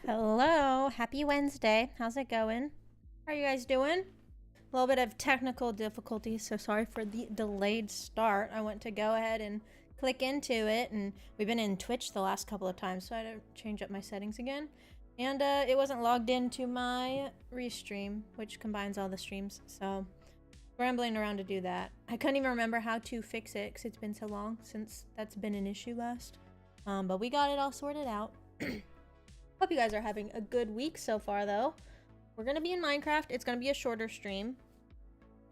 Hello, happy Wednesday. How's it going? How are you guys doing? A little bit of technical difficulty, so sorry for the delayed start. I went to go ahead and click into it, and we've been in Twitch the last couple of times, so I had to change up my settings again. And it wasn't logged into my Reese stream, which combines all the streams, so scrambling around to do that. I couldn't even remember how to fix it because it's been so long since that's been an issue last. But we got it all sorted out. Hope you guys are having a good week so far, though. We're gonna be in Minecraft. It's gonna be a shorter stream.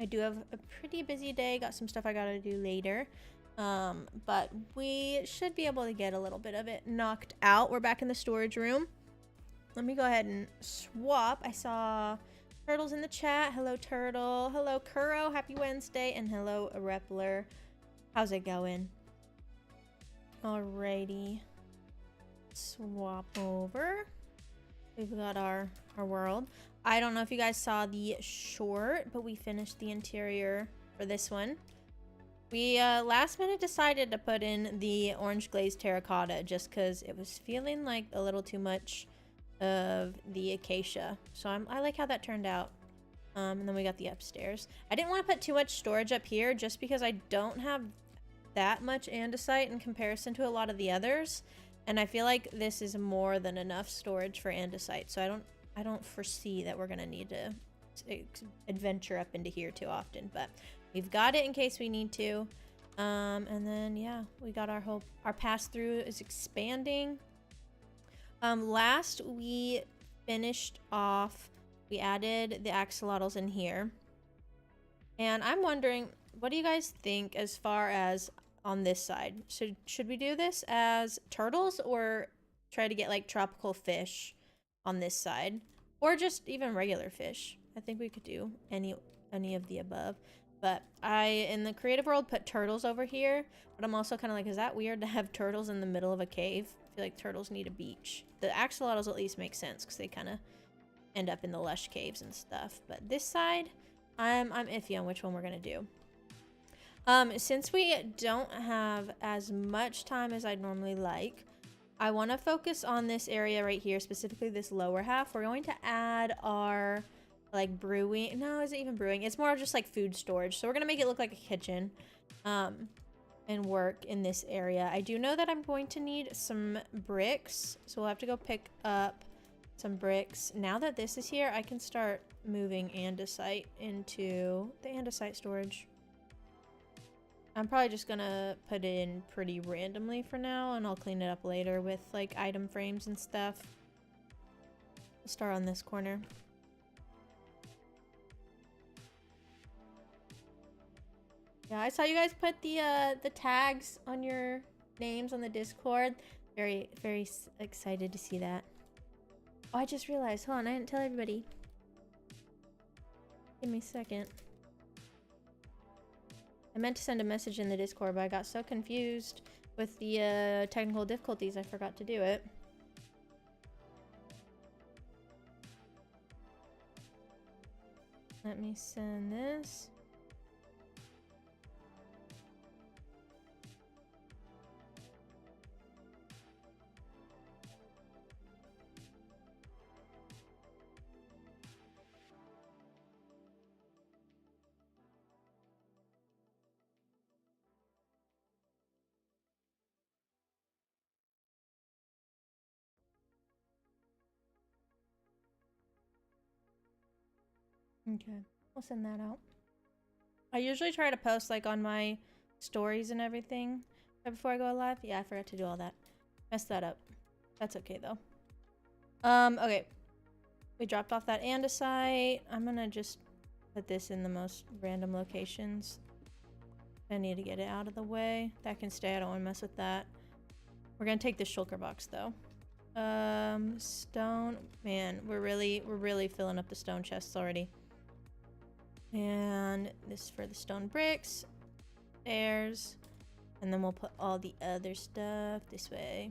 I do have a pretty busy day. Got some stuff I gotta do later. But we should be able to get a little bit of it knocked out. We're back in the storage room. Let me go ahead and swap. I saw Turtle's in the chat. Hello, Turtle. Hello, Kuro. Happy Wednesday. And hello, Repler. How's it going? Alrighty. Swap over. We've got our world. I don't know if you guys saw the short, but we finished the interior for this one. We last minute decided to put in the orange glazed terracotta just because it was feeling like a little too much of the acacia. So I like how that turned out. And then we got the upstairs. I didn't want to put too much storage up here just because I don't have that much andesite in comparison to a lot of the others. And I feel like this is more than enough storage for andesite, so I don't foresee that we're gonna need to adventure up into here too often, but we've got it in case we need to. And then yeah, we got our pass through is expanding. Last we finished off, we added the axolotls in here, and I'm wondering, what do you guys think as far as on this side? Should we do this as turtles or try to get like tropical fish on this side, or just even regular fish? I think we could do any of the above, but I in the creative world put turtles over here, but I'm also kind of like, is that weird to have turtles in the middle of a cave? I feel like turtles need a beach. The axolotls at least make sense because they kind of end up in the lush caves and stuff, but this side I'm iffy on which one we're gonna do. Since we don't have as much time as I'd normally like, I want to focus on this area right here, specifically this lower half. We're going to add our, like, brewing. No, is it even brewing? It's more of just, like, food storage. So we're going to make it look like a kitchen, and work in this area. I do know that I'm going to need some bricks, so we'll have to go pick up some bricks. Now that this is here, I can start moving andesite into the andesite storage. I'm probably just gonna put it in pretty randomly for now, and I'll clean it up later with like item frames and stuff. We'll start on this corner. Yeah, I saw you guys put the tags on your names on the Discord. Very excited to see that. Oh, I just realized. Hold on, I didn't tell everybody. Give me a second. I meant to send a message in the Discord, but I got so confused with the technical difficulties, I forgot to do it. Let me send this. Okay, we'll send that out. I usually try to post like on my stories and everything right before I go live. Yeah, I forgot to do all that. Messed that up. That's okay though. Okay. We dropped off that andesite. I'm gonna just put this in the most random locations. I need to get it out of the way. That can stay. I don't want to mess with that. We're gonna take the shulker box though. Stone. Man, we're really filling up the stone chests already. And this is for the stone bricks. There's. And then we'll put all the other stuff this way.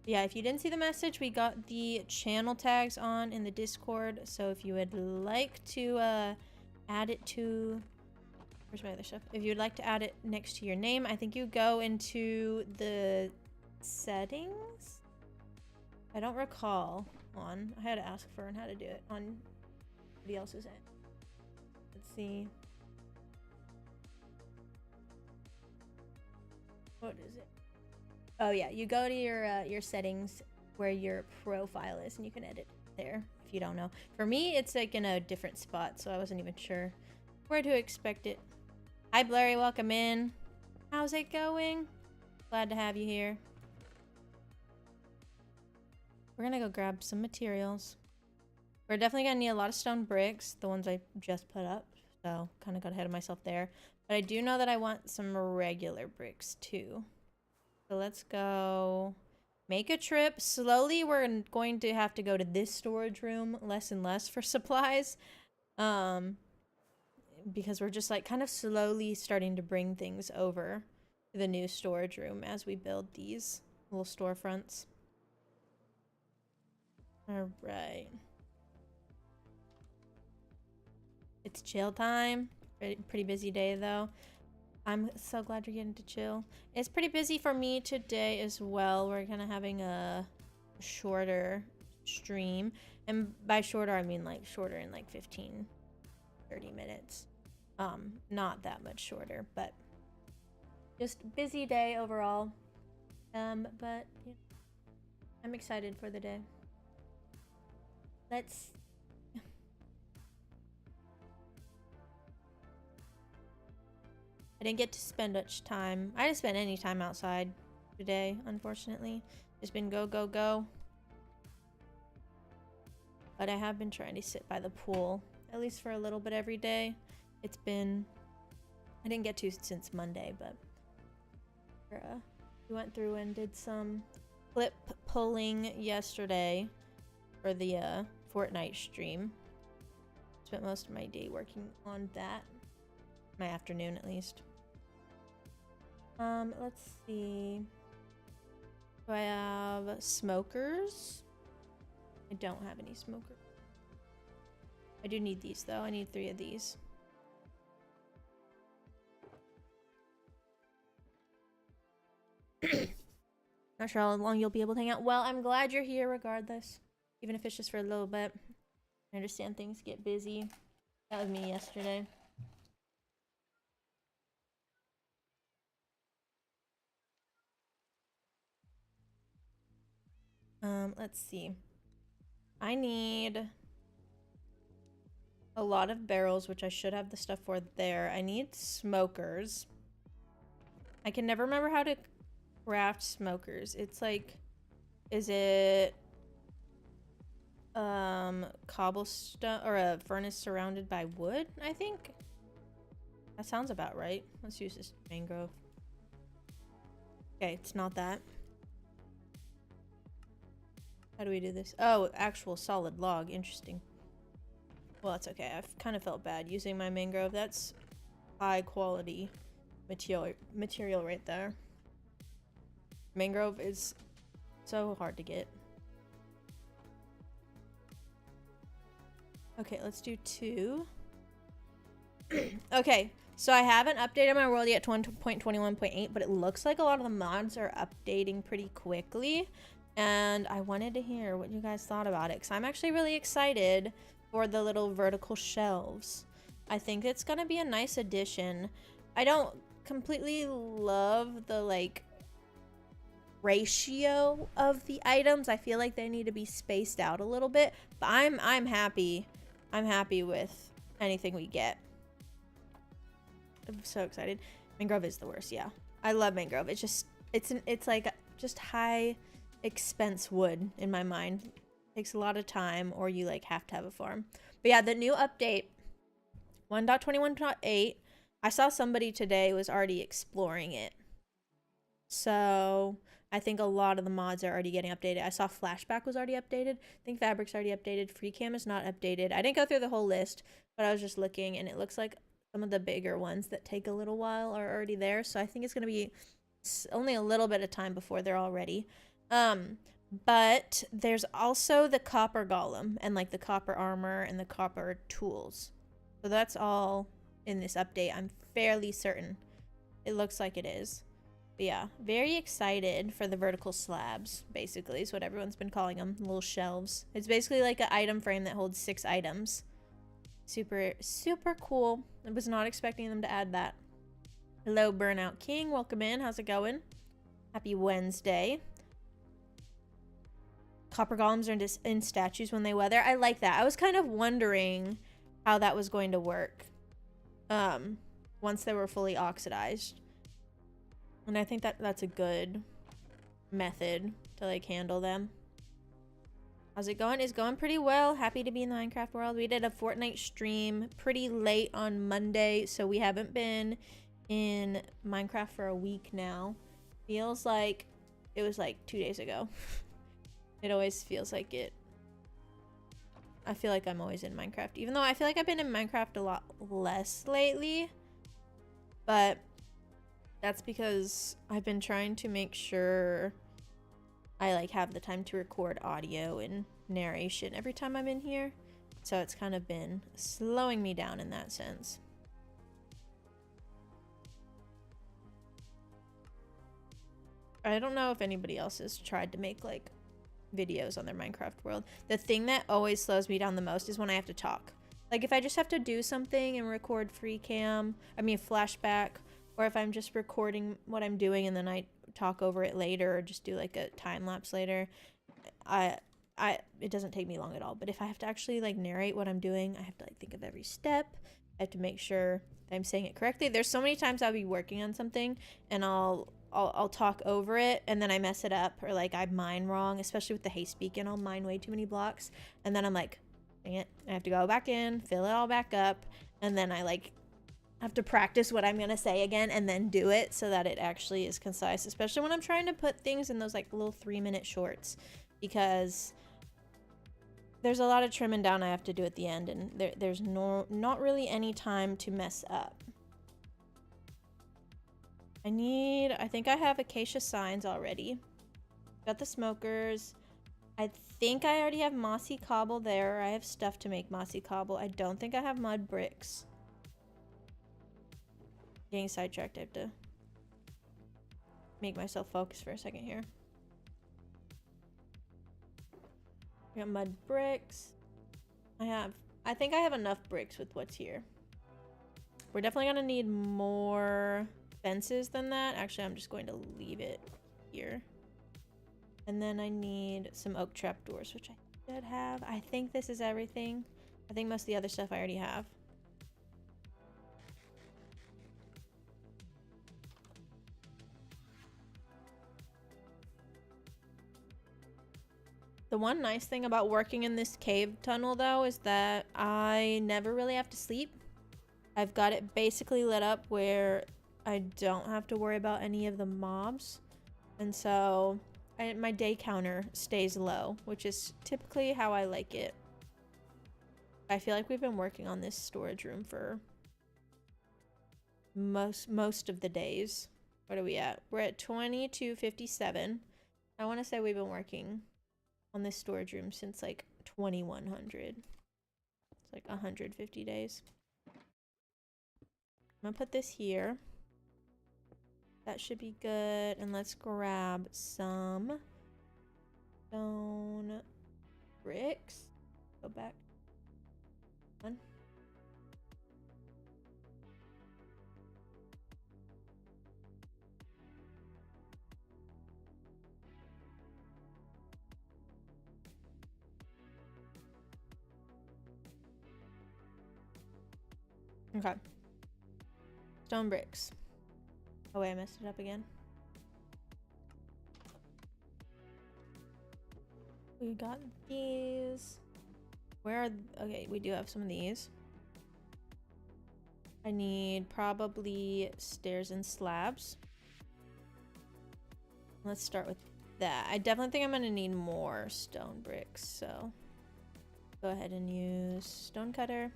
Yeah, if you didn't see the message, we got the channel tags on in the Discord. So if you would like to add it to... Where's my other stuff? If you'd like to add it next to your name, I think you go into the settings? I don't recall on. I had to ask for how to do it on somebody else's end. Let's see. What is it? Oh yeah, you go to your settings where your profile is, and you can edit there if you don't know. For me, it's like in a different spot, so I wasn't even sure where to expect it. Hi Blurry, welcome in. How's it going? Glad to have you here. We're gonna go grab some materials. We're definitely gonna need a lot of stone bricks, the ones I just put up, so kind of got ahead of myself there. But I do know that I want some regular bricks too. So let's go make a trip. Slowly, we're going to have to go to this storage room less and less for supplies. Because we're just like kind of slowly starting to bring things over to the new storage room as we build these little storefronts. All right. It's chill time. Pretty busy day though. I'm so glad you're getting to chill. It's pretty busy for me today as well. We're kind of having a shorter stream. And by shorter, I mean like shorter in like 15, 30 minutes. Not that much shorter, but just busy day overall. But yeah, I'm excited for the day. Let's... I didn't get to spend much time. I didn't spend any time outside today, unfortunately. Just been go, go, go. But I have been trying to sit by the pool, at least for a little bit every day. It's been... I didn't get to since Monday, but... we went through and did some clip pulling yesterday for the Fortnite stream. Spent most of my day working on that. My afternoon, at least. Let's see. Do I have smokers? I don't have any smokers. I do need these, though. I need 3 of these. Not sure how long you'll be able to hang out. Well, I'm glad you're here regardless. Even if it's just for a little bit. I understand things get busy. That was me yesterday. Let's see. I need a lot of barrels, which I should have the stuff for there. I need smokers. I can never remember how to craft smokers. It's like, is it cobblestone or a furnace surrounded by wood, I think? That sounds about right. Let's use this mangrove. Okay, it's not that. How do we do this? Oh, actual solid log. Interesting. Well, that's okay. I've kind of felt bad using my mangrove. That's high quality material right there. Mangrove is so hard to get. Okay, let's do 2. Okay, so I haven't updated my world yet to 1.21.8, but it looks like a lot of the mods are updating pretty quickly. And I wanted to hear what you guys thought about it, because I'm actually really excited for the little vertical shelves. I think it's gonna be a nice addition. I don't completely love the like ratio of the items. I feel like they need to be spaced out a little bit, but I'm happy. I'm happy with anything we get. I'm so excited. Mangrove is the worst. Yeah, I love mangrove. It's just it's like just high expense wood in my mind. It takes a lot of time, or you like have to have a farm. But yeah, the new update 1.21.8, I saw somebody today was already exploring it, so I think a lot of the mods are already getting updated. I saw Flashback was already updated. I think Fabric's already updated. Freecam is not updated. I didn't go through the whole list, but I was just looking, and it looks like some of the bigger ones that take a little while are already there, so I think it's going to be only a little bit of time before they're all ready. But there's also the copper golem and like the copper armor and the copper tools. So that's all in this update. I'm fairly certain. It looks like it is. But yeah, very excited for the vertical slabs, basically, is what everyone's been calling them. Little shelves. It's basically like an item frame that holds 6 items. Super, super cool. I was not expecting them to add that. Hello, Burnout King. Welcome in. How's it going? Happy Wednesday. Copper golems are in statues when they weather. I like that. I was kind of wondering how that was going to work once they were fully oxidized. And I think that that's a good method to like handle them. How's it going? It's going pretty well. Happy to be in the Minecraft world. We did a Fortnite stream pretty late on Monday, so we haven't been in Minecraft for a week now. Feels like it was like 2 days ago. It always feels like it. I feel like I'm always in Minecraft, even though I feel like I've been in Minecraft a lot less lately. But that's because I've been trying to make sure I like have the time to record audio and narration every time I'm in here. So it's kind of been slowing me down in that sense. I don't know if anybody else has tried to make like videos on their Minecraft world. The thing that always slows me down the most is when I have to talk. Like if I just have to do something and record Freecam, I mean Flashback, or if I'm just recording what I'm doing and then I talk over it later or just do like a time lapse later, it doesn't take me long at all. But if I have to actually like narrate what I'm doing, I have to like think of every step. I have to make sure that I'm saying it correctly. There's so many times I'll be working on something and I'll talk over it and then I mess it up, or like I mine wrong, especially with the haste beacon. I'll mine way too many blocks and then I'm like, dang it, I have to go back in, fill it all back up, and then I like have to practice what I'm gonna say again and then do it so that it actually is concise, especially when I'm trying to put things in those like little 3-minute shorts, because there's a lot of trimming down I have to do at the end, and there's not really any time to mess up. I think I have acacia signs already. Got the smokers. I think I already have mossy cobble there. I have stuff to make mossy cobble. I don't think I have mud bricks. Getting sidetracked. I have to make myself focus for a second here. I got mud bricks. I think I have enough bricks with what's here. We're definitely gonna need more fences than that. Actually, I'm just going to leave it here. And then I need some oak trapdoors, which I should have. I think this is everything. I think most of the other stuff I already have. The one nice thing about working in this cave tunnel, though, is that I never really have to sleep. I've got it basically lit up where I don't have to worry about any of the mobs. And so my day counter stays low, which is typically how I like it. I feel like we've been working on this storage room for most of the days. What are we at? We're at 22:57. I want to say we've been working on this storage room since like 2100. It's like 150 days. I'm gonna put this here. That should be good. And let's grab some stone bricks. Go back. One. Okay. Stone bricks. Oh wait, I messed it up again. We got these. Where are... Okay, we do have some of these. I need probably stairs and slabs. Let's start with that. I definitely think I'm gonna need more stone bricks, so go ahead and use stone cutter.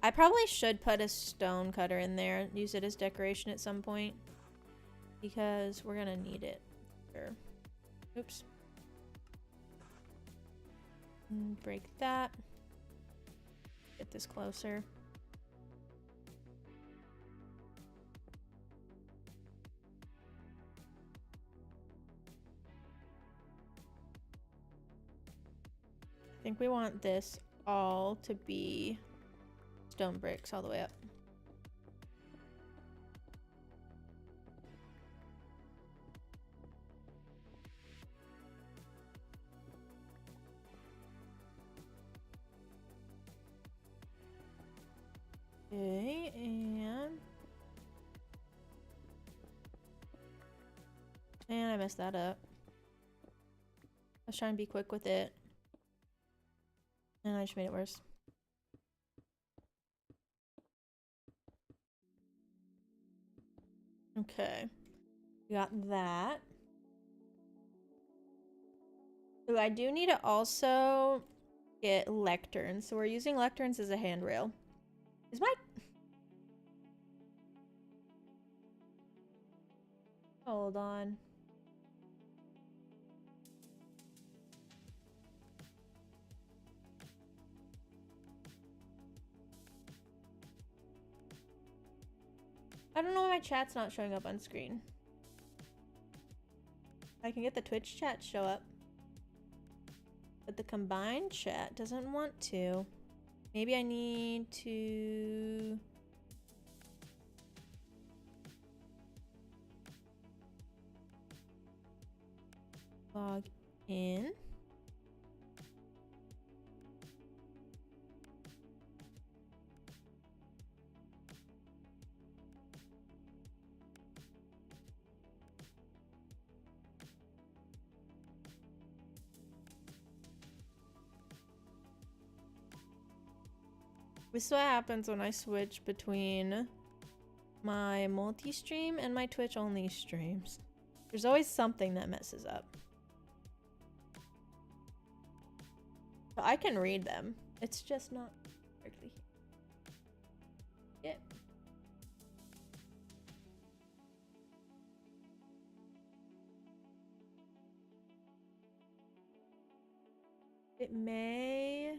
I probably should put a stone cutter in there, use it as decoration at some point, because we're gonna need it. Sure. Oops. Break that. Get this closer. think we want this all to be stone bricks all the way up. Okay, and I messed that up. I was trying to be quick with it, and I just made it worse. Okay, we got that. Ooh, I do need to also get lecterns, so we're using lecterns as a handrail. Is my... Hold on. I don't know why my chat's not showing up on screen. I can get the Twitch chat to show up, but the combined chat doesn't want to. Maybe I need to... log in. This is what happens when I switch between my multi-stream and my Twitch only streams. There's always something that messes up. So I can read them. It's just not correctly here. It may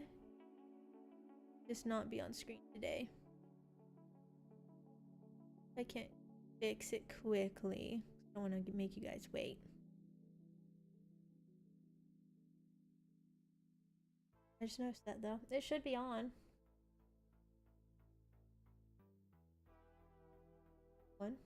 just not be on screen today. I can't fix it quickly. I don't want to make you guys wait. I just noticed that though. It should be on. One.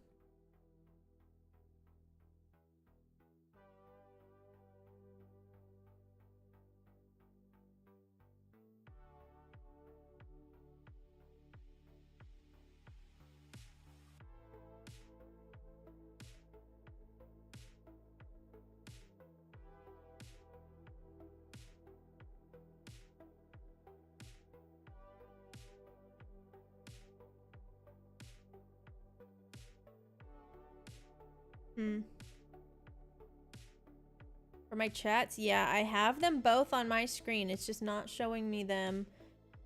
For my chats, yeah, I have them both on my screen. It's just not showing me them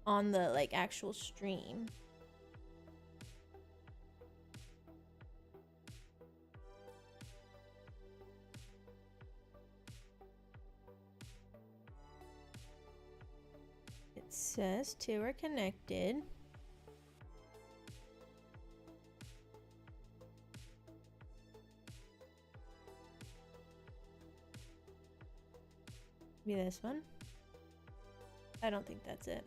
on the like actual stream. It says two are connected. Maybe this one. I don't think that's it.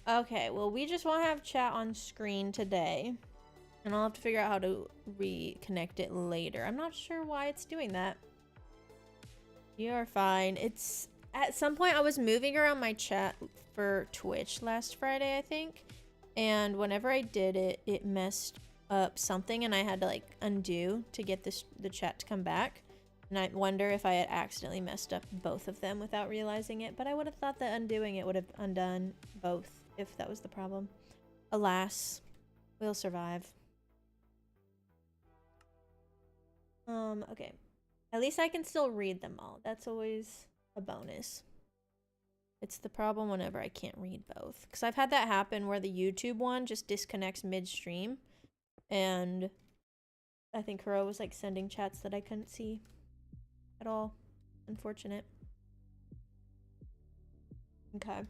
Okay, well, we just won't have chat on screen today. And I'll have to figure out how to reconnect it later. I'm not sure why it's doing that. You are fine. It's... At some point, I was moving around my chat for Twitch last Friday, I think. And whenever I did it, it messed up something. And I had to, like, undo to get the chat to come back. And I wonder if I had accidentally messed up both of them without realizing it. But I would have thought that undoing it would have undone both if that was the problem. Alas, we'll survive. Okay. At least I can still read them all. That's always a bonus. It's the problem whenever I can't read both. Because I've had that happen where the YouTube one just disconnects midstream. And I think Kuro was like sending chats that I couldn't see at all. Unfortunate. Okay.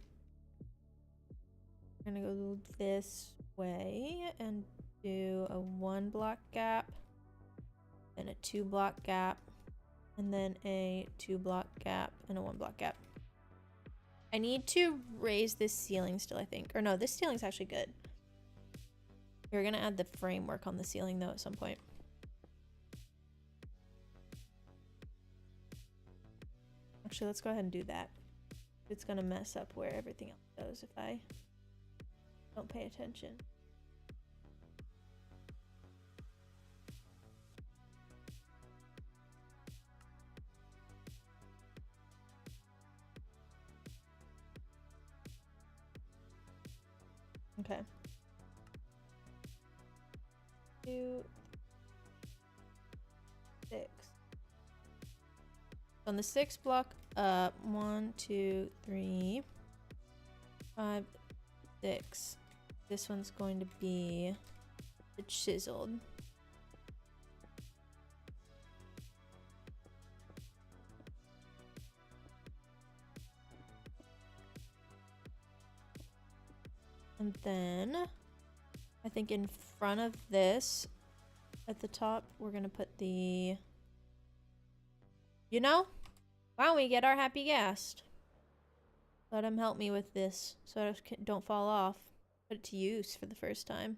I'm gonna go this way and do a 1 block gap, then a 2 block gap, and then a 2 block gap and a 1 block gap. I need to raise this ceiling still, I think. Or no, this ceiling's actually good. We're gonna add the framework on the ceiling though at some point. Actually, let's go ahead and do that. It's gonna mess up where everything else goes if I don't pay attention. Okay. 2, 6. On the 6th block up, 1, 2, 3, 5, 6. This one's going to be the chiseled. And then I think in front of this, at the top, we're gonna put the, you know, why don't we get our happy guest? Let him help me with this so I don't fall off. Put it to use for the first time.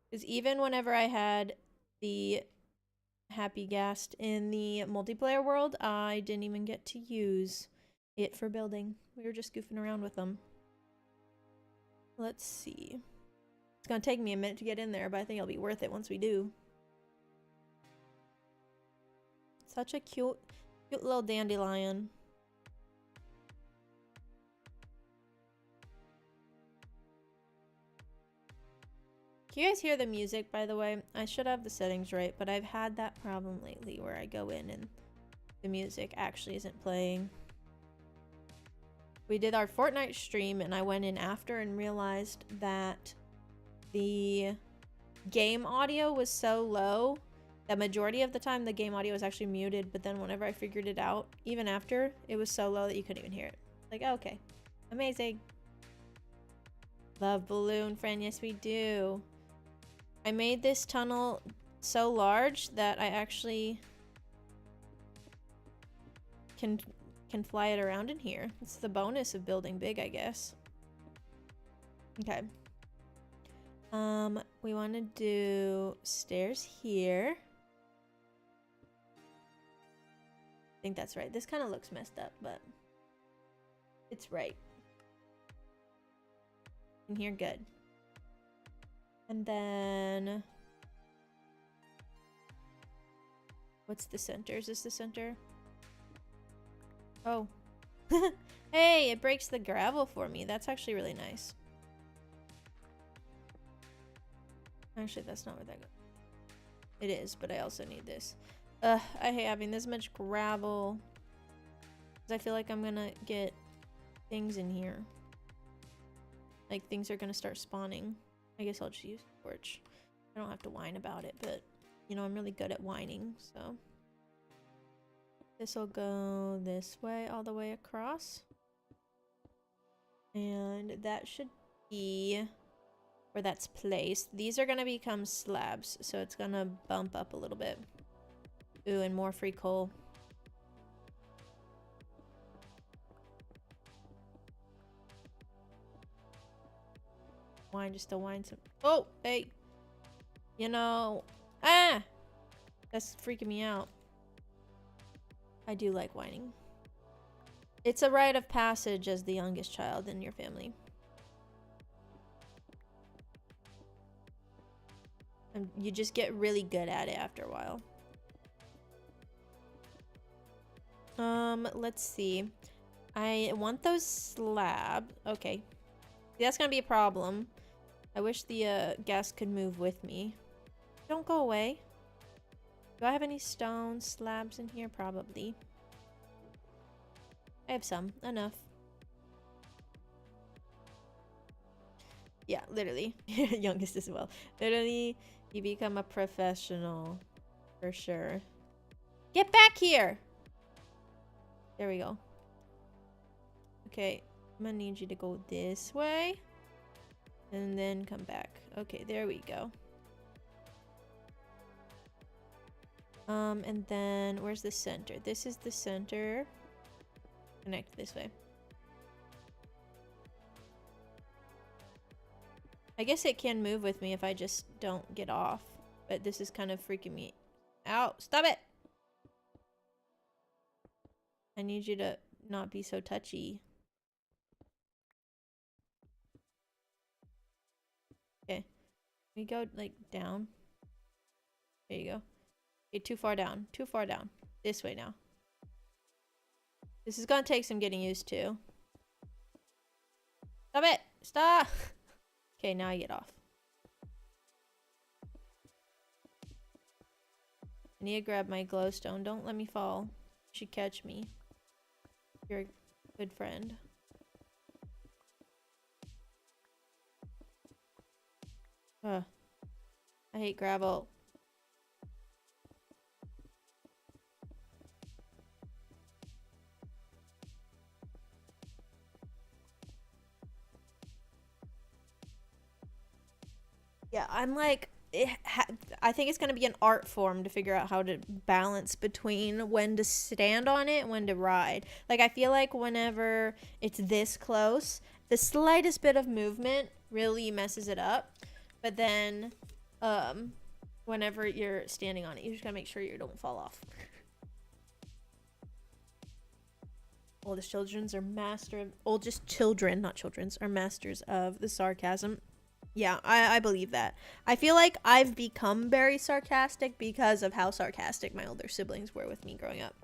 Because even whenever I had the happy guest in the multiplayer world, I didn't even get to use it for building. We were just goofing around with them. Let's see. It's gonna take me a minute to get in there, but I think it'll be worth it once we do. Such a cute little dandelion. Can you guys hear the music, by the way? I should have the settings right, but I've had that problem lately where I go in and the music actually isn't playing. We did our Fortnite stream and I went in after and realized that the game audio was so low that majority of the time the game audio was actually muted, but then whenever I figured it out, even after, it was so low that you couldn't even hear it. Like, oh, okay. Amazing. Love balloon friend, yes we do. I made this tunnel so large that I actually can fly it around in here. It's the bonus of building big, I guess. Okay. We want to do stairs here. I think that's right. This kind of looks messed up, but it's right. In here, good. And then what's the center? Is this the center? Oh. Hey, it breaks the gravel for me. That's actually really nice. Actually, that's not where that goes. It is, but I also need this. I hate having this much gravel. Because I feel like I'm gonna get things in here. Like, things are gonna start spawning. I guess I'll just use the torch. I don't have to whine about it, but, you know, I'm really good at whining, so. This will go this way, all the way across. And that should be where that's placed. These are gonna become slabs, so it's gonna bump up a little bit. Ooh, and more free coal. Wine, just a wine some. Oh, hey. You know, that's freaking me out. I do like whining. It's a rite of passage as the youngest child in your family. And you just get really good at it after a while. Let's see. I want those slabs. Okay. That's gonna be a problem. I wish the guest could move with me. Don't go away. Do I have any stone slabs in here? Probably. I have some. Enough. Yeah, literally. Youngest as well. Literally, you become a professional. For sure. Get back here! There we go. Okay. I'm gonna need you to go this way. And then come back. Okay, there we go. And then where's the center? This is the center. Connect this way. I guess it can move with me if I just don't get off. But this is kind of freaking me out. Stop it! I need you to not be so touchy. Okay. We go, like, down. There you go. Okay, too far down. Too far down. This way now. This is gonna take some getting used to. Stop it! Stop! Okay, now I get off. I need to grab my glowstone. Don't let me fall. You should catch me. You're a good friend. Ugh. I hate gravel. Yeah, I'm like, I think it's going to be an art form to figure out how to balance between when to stand on it and when to ride. Like, I feel like whenever it's this close, the slightest bit of movement really messes it up. But then, whenever you're standing on it, you just gotta make sure you don't fall off. Oldest children, not children's, are masters of the sarcasm. Yeah, I believe that. I feel like I've become very sarcastic because of how sarcastic my older siblings were with me growing up.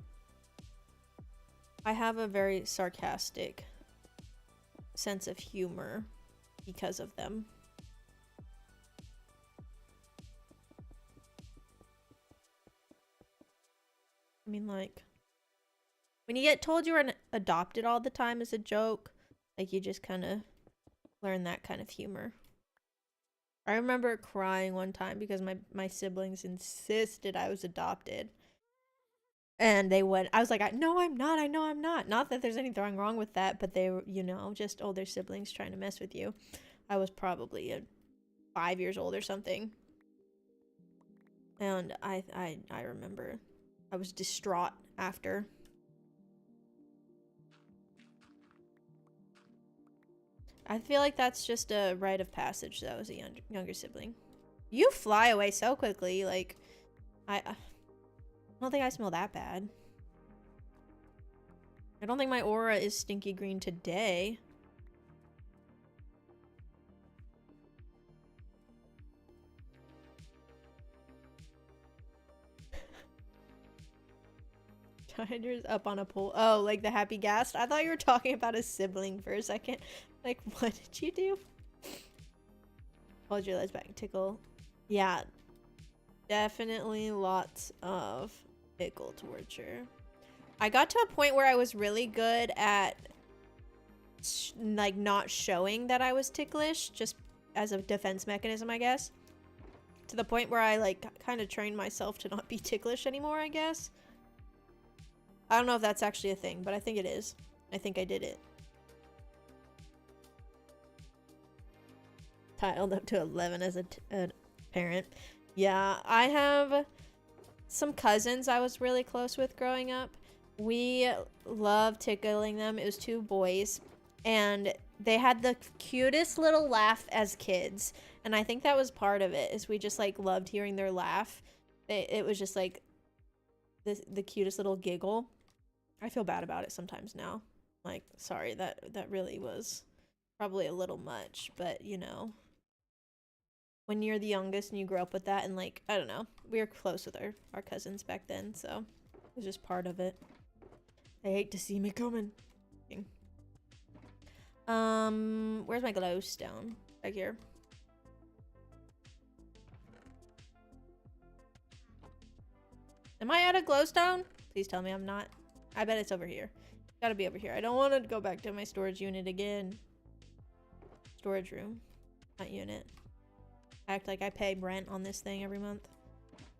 I have a very sarcastic sense of humor because of them. I mean, like, when you get told you were adopted all the time as a joke, like, you just kind of learn that kind of humor. I remember crying one time because my siblings insisted I was adopted. And they went, I was like, no, I'm not. I know I'm not. Not that there's anything wrong with that, but they were, you know, just older siblings trying to mess with you. I was probably 5 years old or something. And I remember I was distraught after. I feel like that's just a rite of passage that I was a younger sibling. You fly away so quickly, like, I don't think I smell that bad. I don't think my aura is stinky green today. Shaders up on a pole. Oh, like the happy ghast? I thought you were talking about a sibling for a second. Like, what did you do? Hold your legs back. Tickle. Yeah. Definitely lots of tickle torture. I got to a point where I was really good at like not showing that I was ticklish, just as a defense mechanism, I guess. To the point where I like kind of trained myself to not be ticklish anymore, I guess. I don't know if that's actually a thing, but I think it is. I think I did it. Tiled up to 11 as a parent. Yeah, I have some cousins I was really close with growing up. We loved tickling them. It was 2 boys, and they had the cutest little laugh as kids, and I think that was part of it, is we just like loved hearing their laugh. It was just like the cutest little giggle. I feel bad about it sometimes now. Like, sorry, that really was probably a little much, but you know, when you're the youngest and you grow up with that, and like, I don't know, we were close with our cousins back then, so it was just part of it. They hate to see me coming. Where's my glowstone? Back here. Am I out of glowstone? Please tell me I'm not. I bet it's over here. It's gotta be over here. I don't want to go back to my storage unit again. Storage room. Not unit. Act like I pay rent on this thing every month.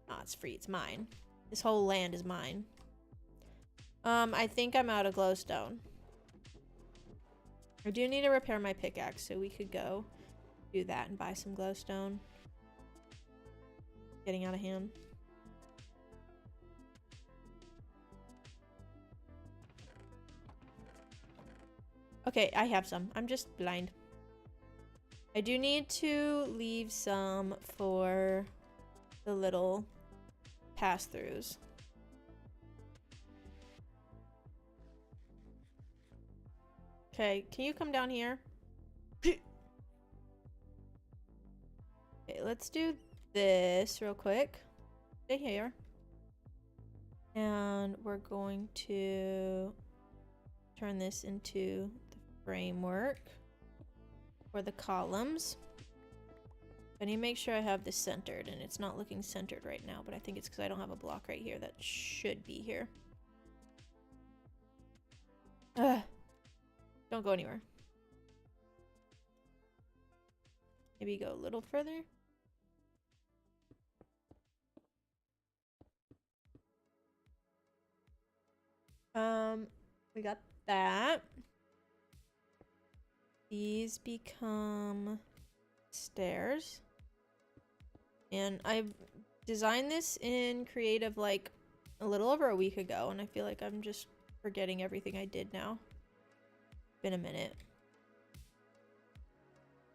Ah, it's free. It's mine. This whole land is mine. I think I'm out of glowstone. I do need to repair my pickaxe, so we could go do that and buy some glowstone. Getting out of hand. Okay, I have some. I'm just blind. I do need to leave some for the little pass-throughs. Okay, can you come down here? Okay, let's do this real quick. Stay here. And we're going to turn this into the framework for the columns. I need to make sure I have this centered, and it's not looking centered right now, but I think it's because I don't have a block right here that should be here. Ugh. Don't go anywhere. Maybe go a little further. We got that. These become stairs. And I designed this in creative like a little over a week ago, and I feel like I'm just forgetting everything I did now. Been a minute.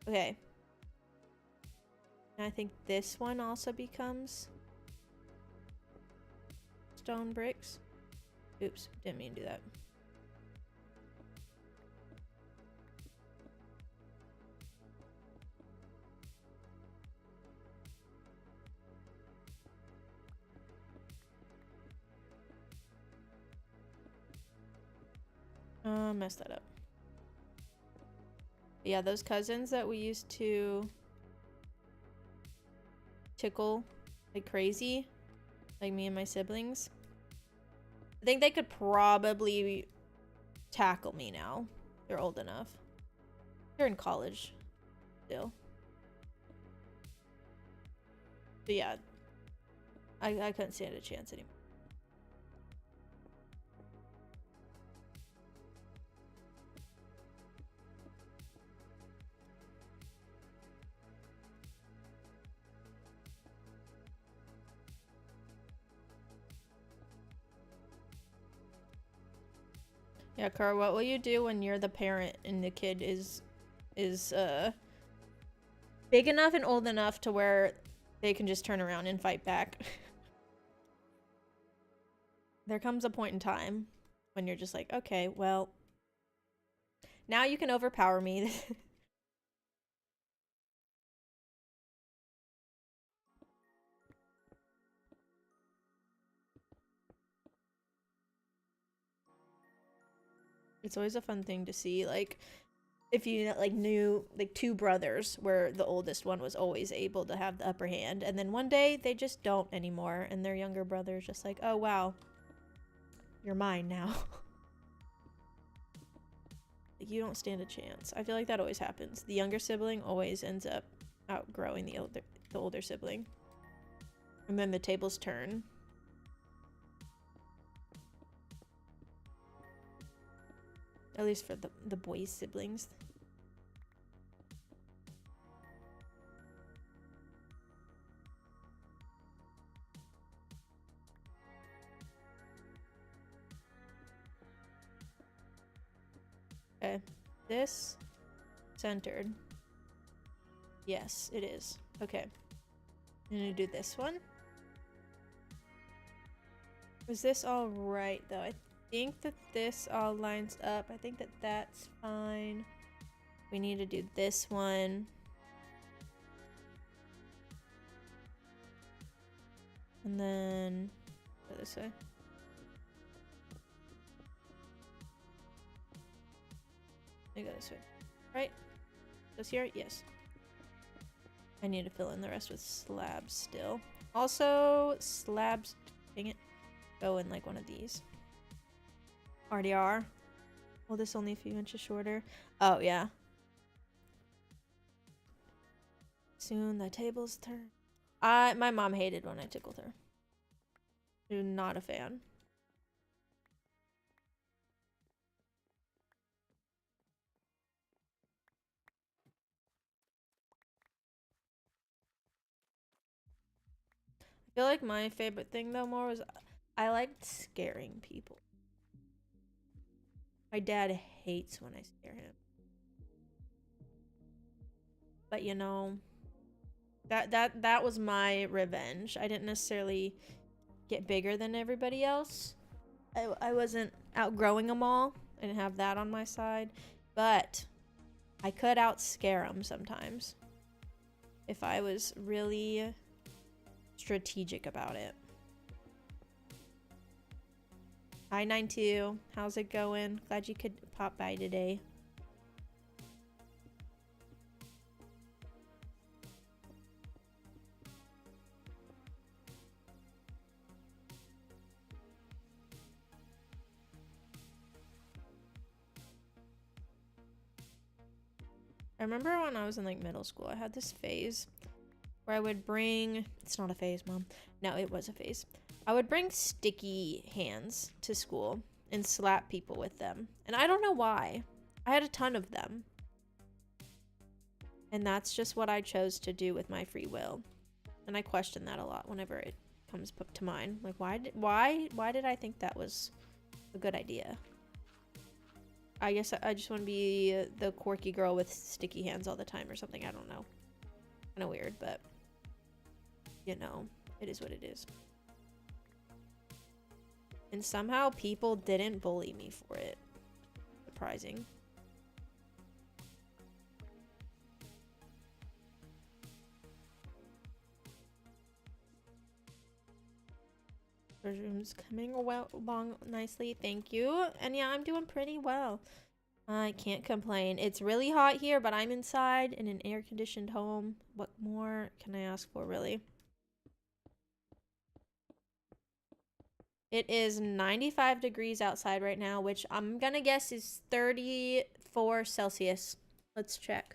Okay. And I think this one also becomes stone bricks. Oops, didn't mean to do that. Messed that up. Yeah, those cousins that we used to tickle like crazy, like me and my siblings, I think they could probably tackle me now. They're old enough. They're in college still. But yeah, I couldn't stand a chance anymore. Yeah, Car, what will you do when you're the parent and the kid is big enough and old enough to where they can just turn around and fight back? There comes a point in time when you're just like, okay, well, now you can overpower me. It's always a fun thing to see, like, if you like knew like two brothers where the oldest one was always able to have the upper hand, and then one day they just don't anymore, and their younger brother's just like, oh wow, you're mine now. Like, you don't stand a chance. I feel like that always happens. The younger sibling always ends up outgrowing the older sibling, and then the tables turn. At least for the boys' siblings. Okay, this centered. Yes, it is. Okay, I'm gonna do this one. Was this all right though? I think that this all lines up. I think that that's fine. We need to do this one. And then go this way. I go this way. Right? Goes here? Yes. I need to fill in the rest with slabs still. Also, slabs, dang it, go in like one of these. Already are. Well, this only a few inches shorter. Oh, yeah. Soon the tables turn. My mom hated when I tickled her. I'm not a fan. I feel like my favorite thing though more was I liked scaring people. My dad hates when I scare him. But you know, that was my revenge. I didn't necessarily get bigger than everybody else. I wasn't outgrowing them all. I didn't have that on my side, but I could outscare them sometimes if I was really strategic about it. Hi 92, how's it going? Glad you could pop by today. I remember when I was in like middle school, I had this phase where I would bring, it's not a phase, Mom. No, it was a phase. I would bring sticky hands to school and slap people with them. And I don't know why. I had a ton of them. And that's just what I chose to do with my free will. And I question that a lot whenever it comes to mind. Like, why did I think that was a good idea? I guess I just want to be the quirky girl with sticky hands all the time or something. I don't know. Kind of weird, but you know, it is what it is. And somehow people didn't bully me for it. Surprising. The room's coming along nicely, thank you. And yeah, I'm doing pretty well. I can't complain. It's really hot here, but I'm inside in an air-conditioned home. What more can I ask for, really? It is 95 degrees outside right now, which I'm gonna guess is 34 Celsius. Let's check.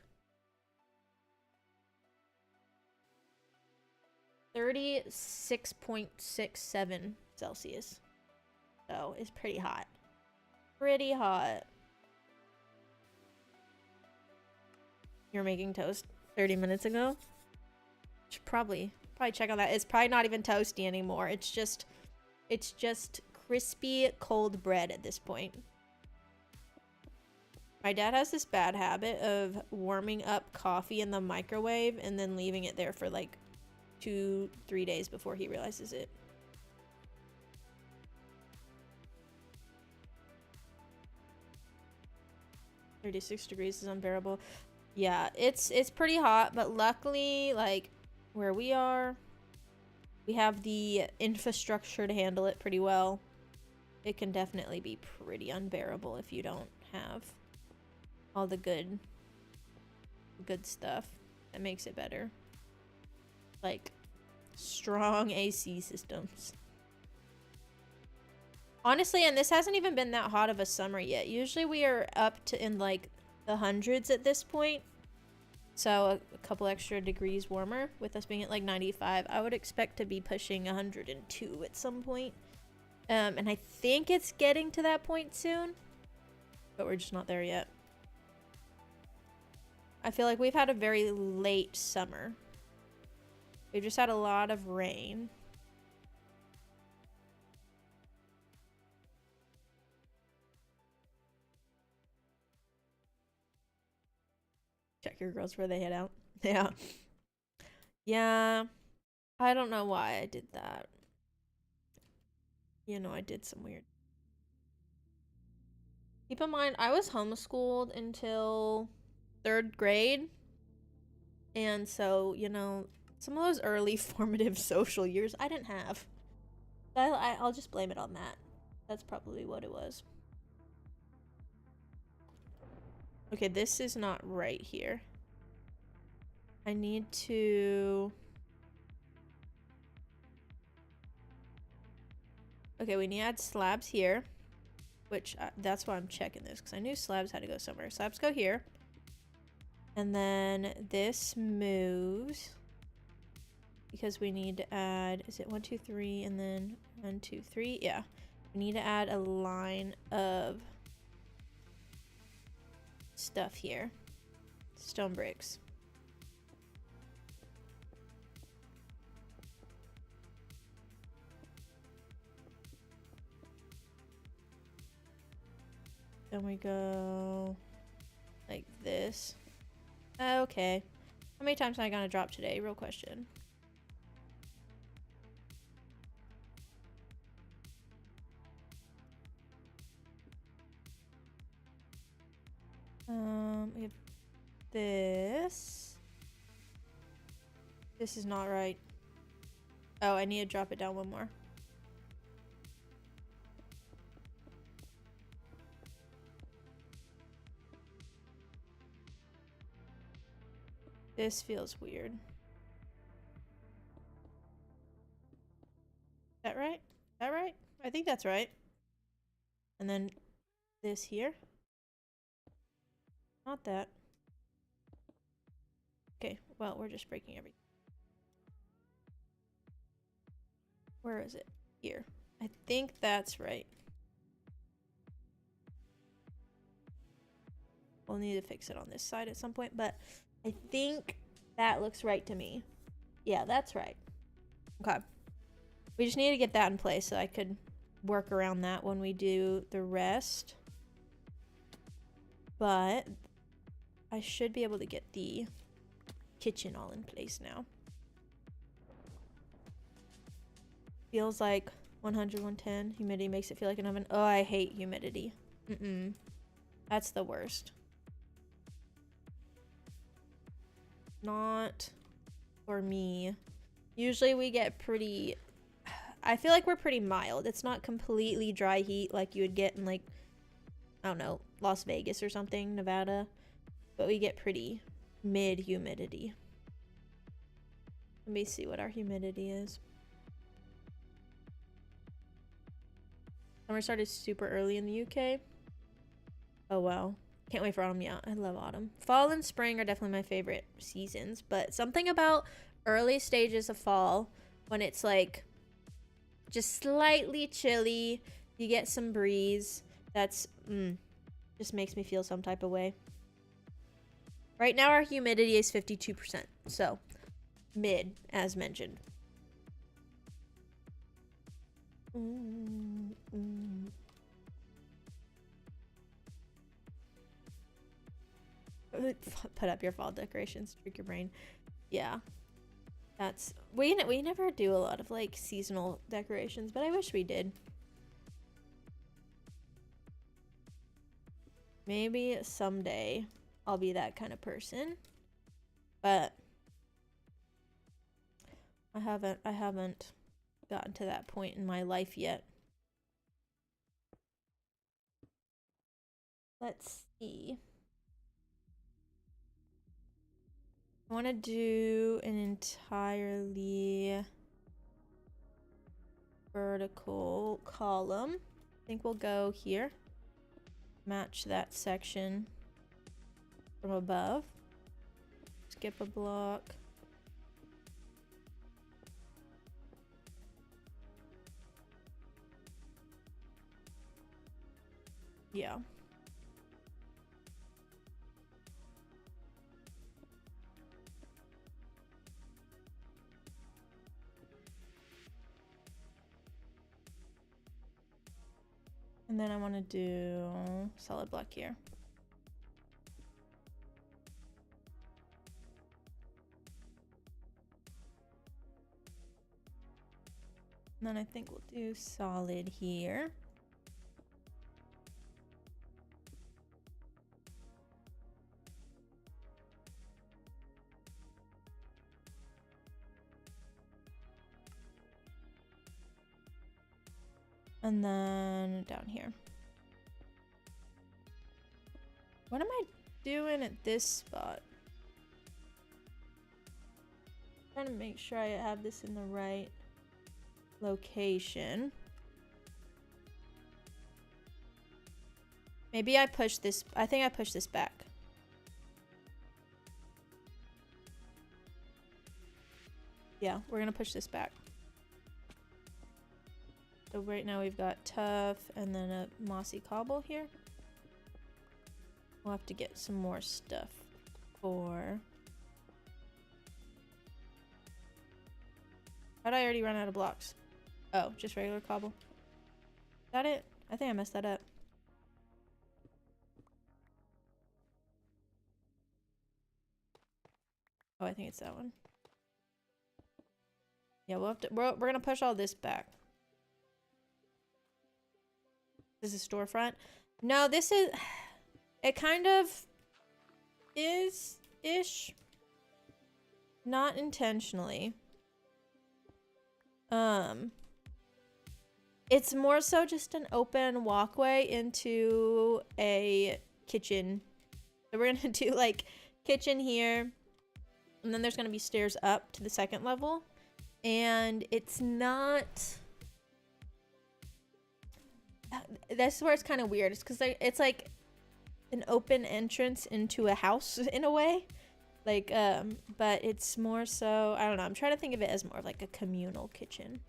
36.67 Celsius. So it's pretty hot. Pretty hot. You're making toast 30 minutes ago? Should probably check on that. It's probably not even toasty anymore. It's just crispy cold bread at this point. My dad has this bad habit of warming up coffee in the microwave and then leaving it there for like 2-3 days before he realizes it. $36 degrees is unbearable. Yeah, it's pretty hot, but luckily, like, where we are, we have the infrastructure to handle it pretty well. It can definitely be pretty unbearable if you don't have all the good stuff that makes it better. Like, strong AC systems. Honestly, and this hasn't even been that hot of a summer yet. Usually we are up to in like the hundreds at this point. So a couple extra degrees warmer with us being at like 95. I would expect to be pushing 102 at some point. And I think it's getting to that point soon, but we're just not there yet. I feel like we've had a very late summer. We've just had a lot of rain. Check your girls where they head out. Yeah. Yeah. I don't know why I did that. You know, I did some weird. Keep in mind, I was homeschooled until 3rd grade. And so, you know, some of those early formative social years I didn't have. I'll just blame it on that. That's probably what it was. Okay, this is not right here. I need to... Okay, we need to add slabs here. Which, that's why I'm checking this. Because I knew slabs had to go somewhere. Slabs go here. And then this moves. Because we need to add... Is it 1, 2, 3? And then 1, 2, 3? Yeah. We need to add a line of... stuff here. Stone bricks. Then we go like this. Okay. How many times am I gonna drop today? Real question. We have this. This is not right. Oh, I need to drop it down one more. This feels weird. Is that right? Is that right? I think that's right. And then this here. Not that. Okay, well, we're just breaking everything. Where is it? Here. I think that's right. We'll need to fix it on this side at some point, but I think that looks right to me. Yeah, that's right. Okay. We just need to get that in place so I could work around that when we do the rest. But I should be able to get the kitchen all in place now. Feels like 100, 110. Humidity makes it feel like an oven. Oh, I hate humidity. That's the worst. Not for me. Usually we get pretty... I feel like we're pretty mild. It's not completely dry heat like you would get in, like, I don't know, Las Vegas or something, Nevada. But we get pretty mid humidity. Let me see what our humidity is. Summer started super early in the UK. Oh wow. Can't wait for autumn. Yeah, I love autumn. Fall and spring are definitely my favorite seasons, but something about early stages of fall when it's like just slightly chilly, you get some breeze, that's just makes me feel some type of way. Right now our humidity is 52%, so mid as mentioned. Put up your fall decorations, trick your brain. Yeah, that's we never do a lot of like seasonal decorations, but I wish we did. Maybe someday I'll be that kind of person, but I haven't gotten to that point in my life yet. Let's see. I want to do an entirely vertical column. I think we'll go here. Match that section from above. Skip a block. Yeah. And then I want to do solid block here. And then I think we'll do solid here. And then down here. What am I doing at this spot? Trying to make sure I have this in the right location. Maybe I push this. I think I push this back. Yeah, we're gonna push this back. So right now we've got tough and then a mossy cobble here. We'll have to get some more stuff for... How'd I already run out of blocks? Oh, just regular cobble. Is that it? I think I messed that up. Oh, I think it's that one. Yeah, we'll have to, we're gonna push all this back. This is storefront. No, this is, it kind of is-ish. Not intentionally. It's more so just an open walkway into a kitchen. So we're gonna do like kitchen here, and then there's gonna be stairs up to the second level. And it's not, that's where it's kind of weird. It's because it's like an open entrance into a house in a way. Like, but it's more so, I don't know. I'm trying to think of it as more of like a communal kitchen.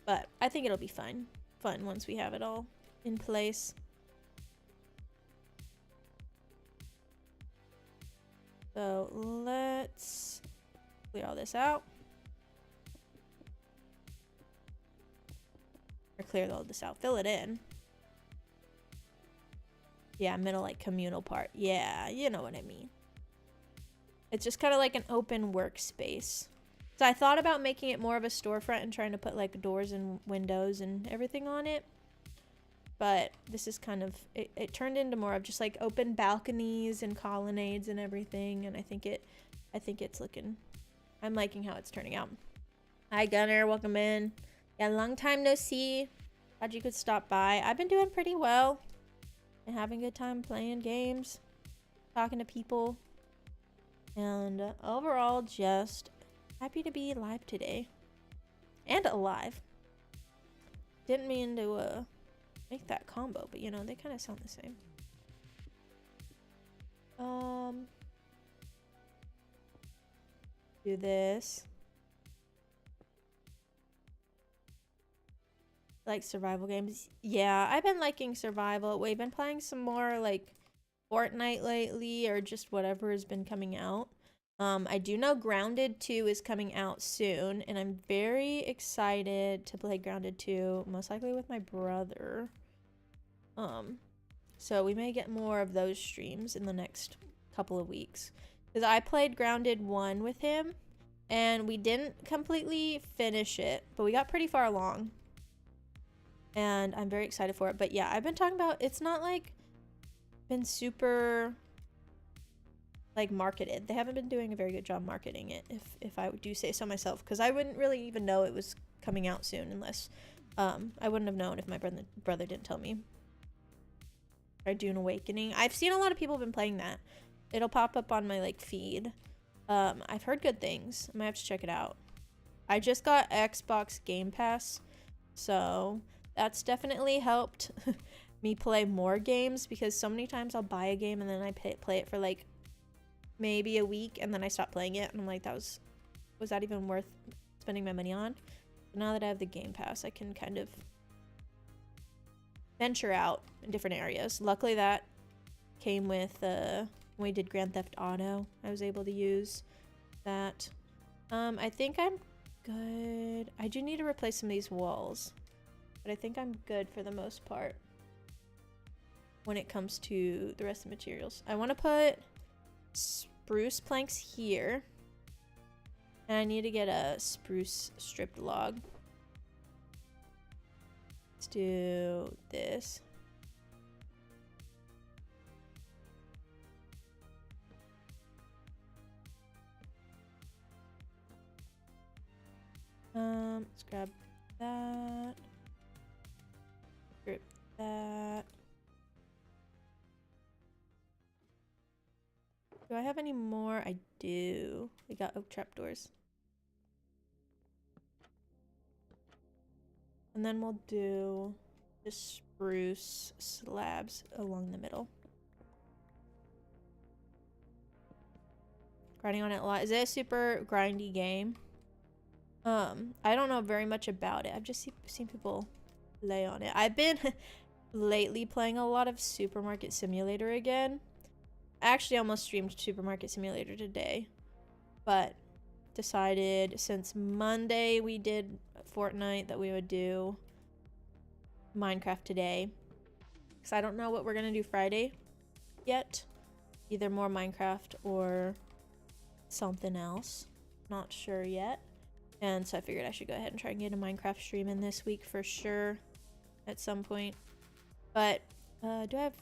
But I think it'll be fun once we have it all in place. So let's clear all this out. Or clear all this out. Fill it in. Yeah, middle like communal part. Yeah, you know what I mean. It's just kind of like an open workspace. So I thought about making it more of a storefront and trying to put like doors and windows and everything on it. But this is kind of, it turned into more of just like open balconies and colonnades and everything. And I think it's looking, I'm liking how it's turning out. Hi Gunner, welcome in. Yeah, long time no see. Glad you could stop by. I've been doing pretty well. And having a good time playing games, talking to people, and overall just happy to be live today and alive. Didn't mean to make that combo, but you know, they kind of sound the same. Do this. Like survival games. Yeah, I've been liking survival. We've been playing some more like Fortnite lately, or just whatever has been coming out. I do know Grounded 2 is coming out soon, and I'm very excited to play Grounded 2, most likely with my brother. So we may get more of those streams in the next couple of weeks. Because I played Grounded 1 with him, and we didn't completely finish it, but we got pretty far along. And I'm very excited for it. But yeah, I've been talking about, it's not like been super like marketed. They haven't been doing a very good job marketing it, if I do say so myself, because I wouldn't really even know it was coming out soon unless I wouldn't have known if my brother didn't tell me. Or Dune Awakening. I've seen a lot of people have been playing that. It'll pop up on my like feed. I've heard good things. I might have to check it out. I just got Xbox Game Pass, so that's definitely helped me play more games, because so many times I'll buy a game and then I play it for like maybe a week and then I stop playing it and I'm like, was that even worth spending my money on? But now that I have the Game Pass, I can kind of venture out in different areas. Luckily that came with when we did Grand Theft Auto. I was able to use that. I think I'm good. I do need to replace some of these walls, but I think I'm good for the most part when it comes to the rest of the materials. I want to put spruce planks here, and I need to get a spruce stripped log. Let's do this. Let's grab that. Grip that. Do I have any more? I do. We got oak trapdoors. And then we'll do the spruce slabs along the middle. Grinding on it a lot. Is it a super grindy game? I don't know very much about it. I've just seen people play on it. I've been lately playing a lot of Supermarket Simulator again. I actually almost streamed Supermarket Simulator today, but decided since Monday we did Fortnite that we would do Minecraft today, because I don't know what we're gonna do Friday yet. either more Minecraft or something else. Not sure yet. And so I figured I should go ahead and try and get a Minecraft stream in this week for sure at some point. But do I have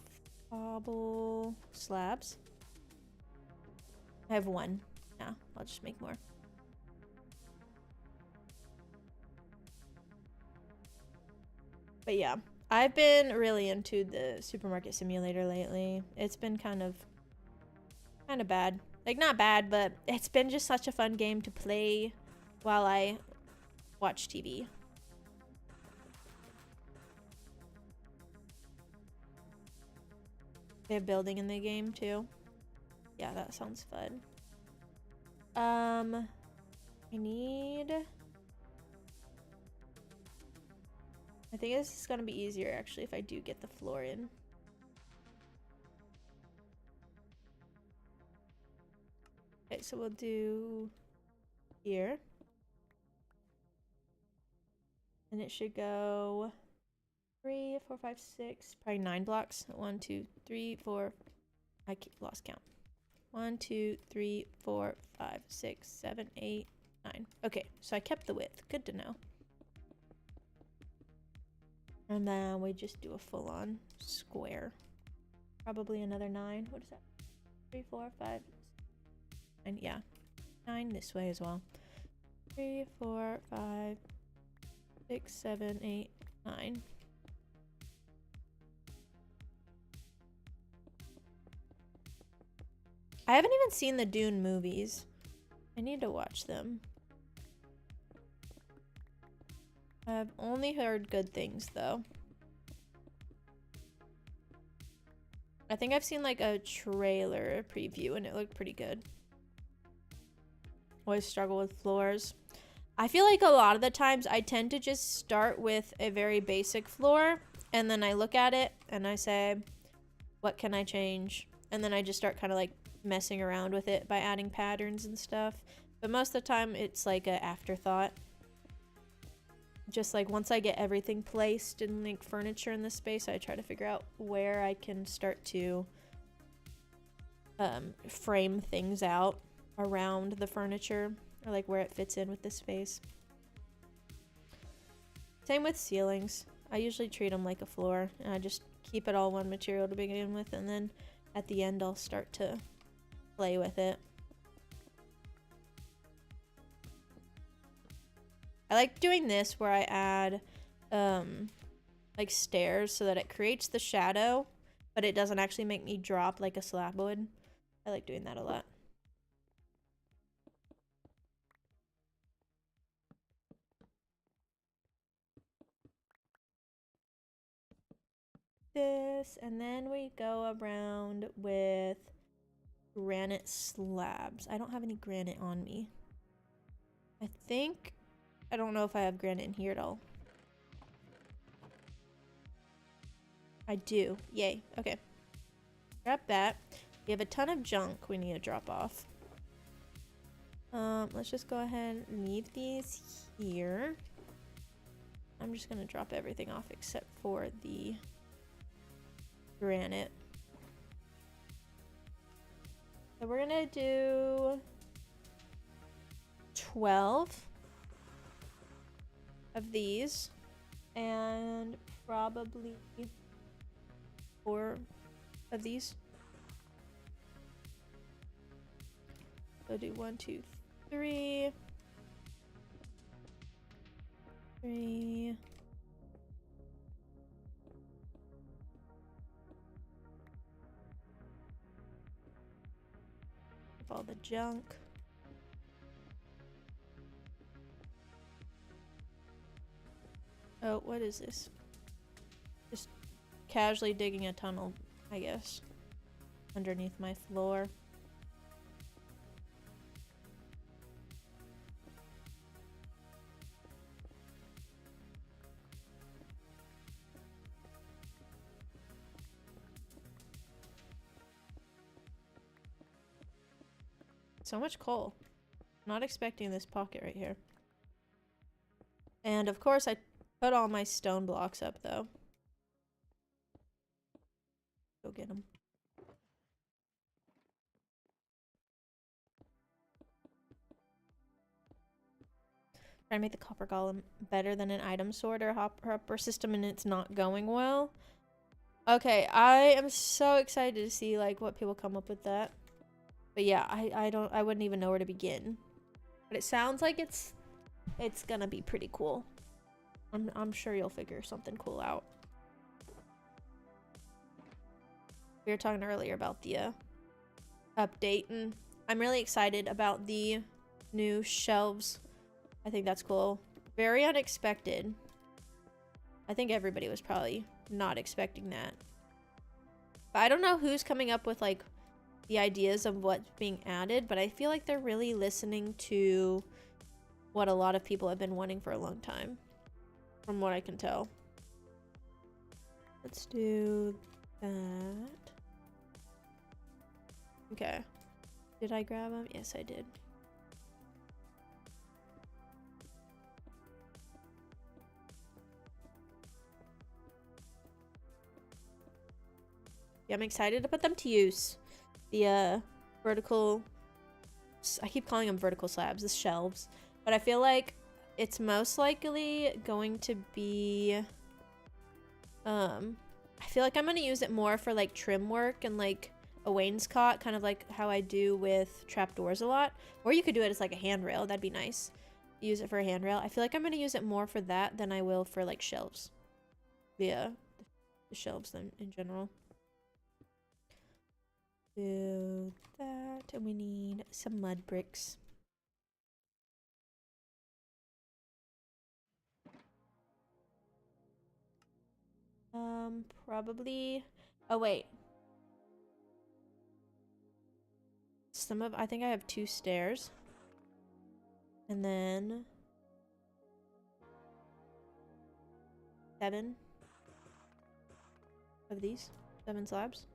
cobble slabs? I have one. Yeah, I'll just make more. But yeah, I've been really into the supermarket simulator lately. It's been kind of bad. Like, not bad, but it's been just such a fun game to play while I watch TV. They have building in the game too. Yeah, that sounds fun. I think this is gonna be easier actually if I do get the floor in. Okay, so we'll do here. And it should go 3, 4, 5, 6, probably 9 blocks. 1, 2, 3, 4. I lost count. 1, 2, 3, 4, 5, 6, 7, 8, 9. Okay, so I kept the width. Good to know. And then we just do a full-on square. Probably another 9. What is that? 3, 4, 5, 9. Yeah, 9 this way as well. 3, 4, 5, 6, 7, 8, 9. I haven't even seen the Dune movies. I need to watch them. I've only heard good things though. I think I've seen like a trailer preview and it looked pretty good. Always struggle with floors. I feel like a lot of the times I tend to just start with a very basic floor and then I look at it and I say, what can I change? And then I just start kind of like messing around with it by adding patterns and stuff. But most of the time it's like an afterthought. Just like once I get everything placed and like furniture in the space, I try to figure out where I can start to frame things out around the furniture or like where it fits in with the space. Same with ceilings. I usually treat them like a floor and I just keep it all one material to begin with, and then at the end I'll start to play with it. I like doing this where I add like stairs so that it creates the shadow, but it doesn't actually make me drop like a slab would. I like doing that a lot. This, and then we go around with granite slabs. I don't have any granite on me. I don't know if I have granite in here at all. I do. Yay. Okay. Grab that. We have a ton of junk we need to drop off. Let's just go ahead and leave these here. I'm just gonna drop everything off except for the granite. So we're gonna do 12 of these and probably 4 of these. So do 1, 2, 3. 3. All the junk. Oh, what is this? Just casually digging a tunnel, I guess, underneath my floor. So much coal. Not expecting this pocket right here. And of course I put all my stone blocks up though. Go get them. Trying to make the copper golem better than an item sorter hopper system, and it's not going well. Okay, I am so excited to see like what people come up with that. But yeah, I wouldn't even know where to begin. But it sounds like it's gonna be pretty cool. I'm sure you'll figure something cool out. We were talking earlier about the update, and I'm really excited about the new shelves. I think that's cool. Very unexpected. I think everybody was probably not expecting that. But I don't know who's coming up with like the ideas of what's being added, but I feel like they're really listening to what a lot of people have been wanting for a long time, from what I can tell. Let's do that. Okay. Did I grab them? Yes, I did. Yeah, I'm excited to put them to use. The vertical, I keep calling them vertical slabs, the shelves, but I feel like it's most likely going to be, I feel like I'm going to use it more for like trim work and like a wainscot, kind of like how I do with trapdoors a lot. Or you could do it as like a handrail, that'd be nice. Use it for a handrail. I feel like I'm going to use it more for that than I will for like shelves. The shelves then in general. Do that, and we need some mud bricks. Probably, oh wait, I think I have 2 stairs, and then 7 of these, 7 slabs.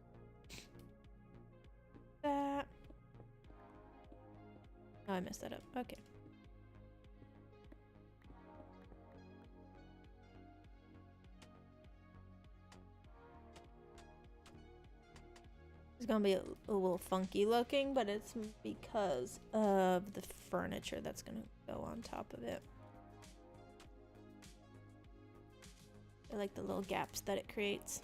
That. Oh, I messed that up. Okay. It's gonna be a little funky looking, but it's because of the furniture that's gonna go on top of it. I like the little gaps that it creates.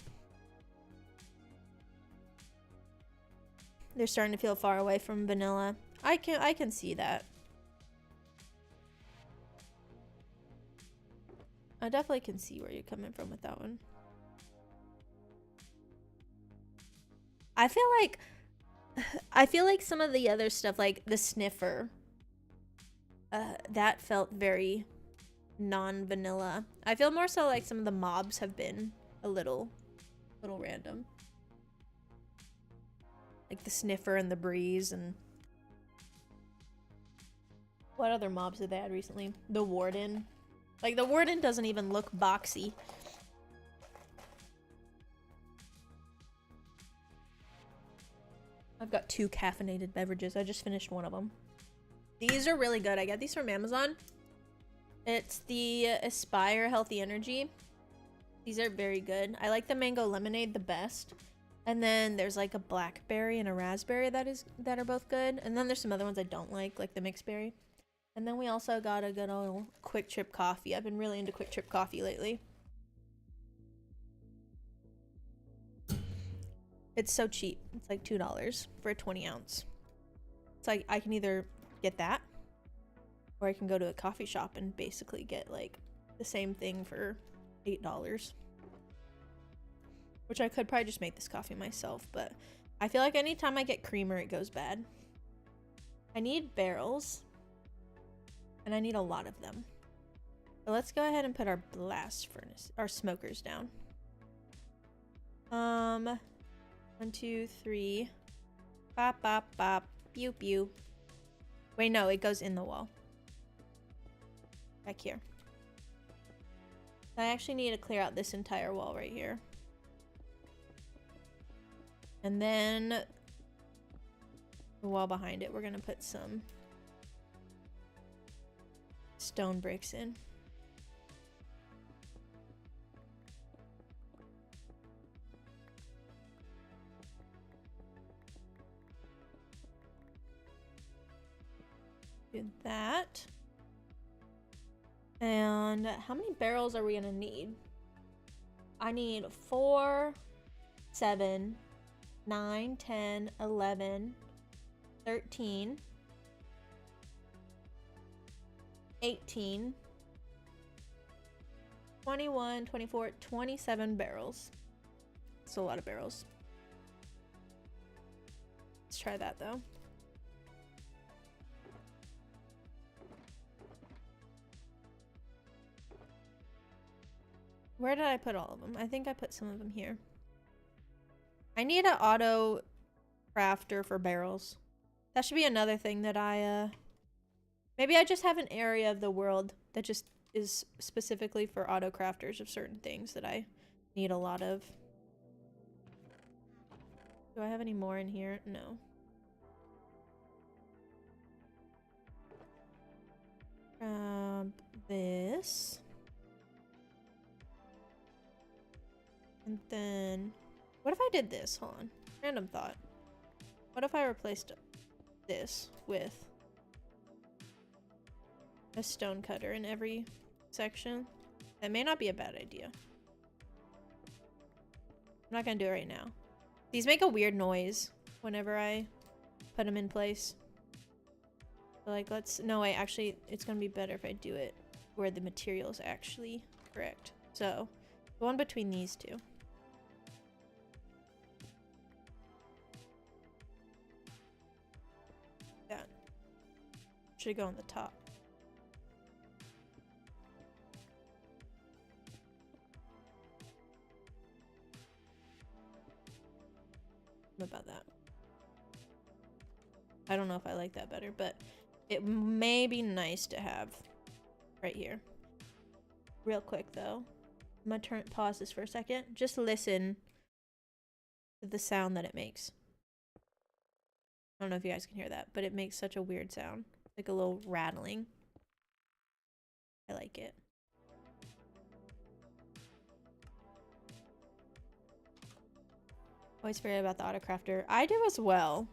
They're starting to feel far away from vanilla. I can see that. I definitely can see where you're coming from with that one. I feel like some of the other stuff, like the sniffer, that felt very non-vanilla. I feel more so like some of the mobs have been a little random. Like the sniffer and the breeze, and what other mobs did they add recently? The warden. Like the warden doesn't even look boxy. I've got 2 caffeinated beverages. I just finished one of them. These are really good. I got these from Amazon. It's the Aspire Healthy Energy. These are very good. I like the mango lemonade the best. And then there's like a blackberry and a raspberry that are both good. And then there's some other ones I don't like the mixed berry. And then we also got a good old Quick Trip coffee. I've been really into Quick Trip coffee lately. It's so cheap. It's like $2 for a 20 ounce. It's like I can either get that, or I can go to a coffee shop and basically get like the same thing for $8. Which I could probably just make this coffee myself, but I feel like anytime I get creamer, it goes bad. I need barrels, and I need a lot of them. So let's go ahead and put our blast furnace, our smokers down. 1, 2, 3. Bop, bop, bop. Pew, pew. Wait, no, it goes in the wall. Back here. I actually need to clear out this entire wall right here. And then the wall behind it, we're gonna put some stone bricks in. Do that. And how many barrels are we gonna need? I need 4, 7, 9, 10, 11, 13, 18, 21, 24, 27 barrels. That's a lot of barrels. Let's try that though. Where did I put all of them? I think I put some of them here. I need an auto crafter for barrels. That should be another thing that I, maybe I just have an area of the world that just is specifically for auto crafters of certain things that I need a lot of. Do I have any more in here? No. Grab this. And then, what if I did this? Hold on. Random thought. What if I replaced this with a stone cutter in every section? That may not be a bad idea. I'm not gonna do it right now. These make a weird noise whenever I put them in place. So like, no wait, actually, it's gonna be better if I do it where the material is actually correct. So, the one between these two. That should go on the top. What about that? I don't know if I like that better, but it may be nice to have right here. Real quick though, I'm gonna pause this for a second. Just listen to the sound that it makes. I don't know if you guys can hear that, but it makes such a weird sound. Like a little rattling. I like it. Always forget about the autocrafter. I do as well.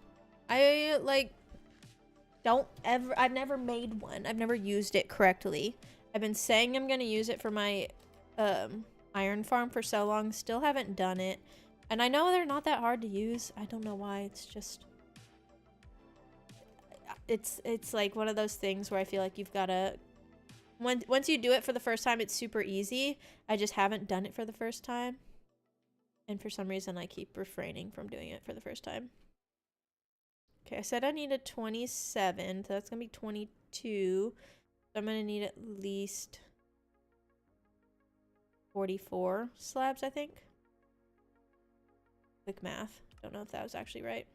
I like I've never made one. I've never used it correctly. I've been saying I'm gonna use it for my iron farm for so long, still haven't done it. And I know they're not that hard to use. I don't know why. It's just it's like one of those things where I feel like you've gotta once you do it for the first time, it's super easy. I just haven't done it for the first time. And for some reason, I keep refraining from doing it for the first time. Okay, I said I needed 27, so that's gonna be 22. So I'm gonna need at least 44 slabs, I think. Quick math. Don't know if that was actually right.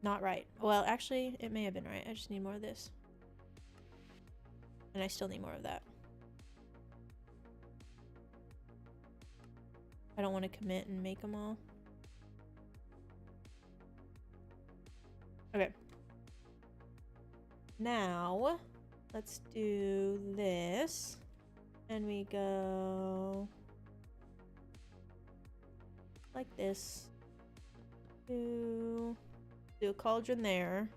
Not right. Well, actually, it may have been right. I just need more of this. And I still need more of that. I don't want to commit and make them all. Okay. Now, let's do this. And we go like this. Do a cauldron there.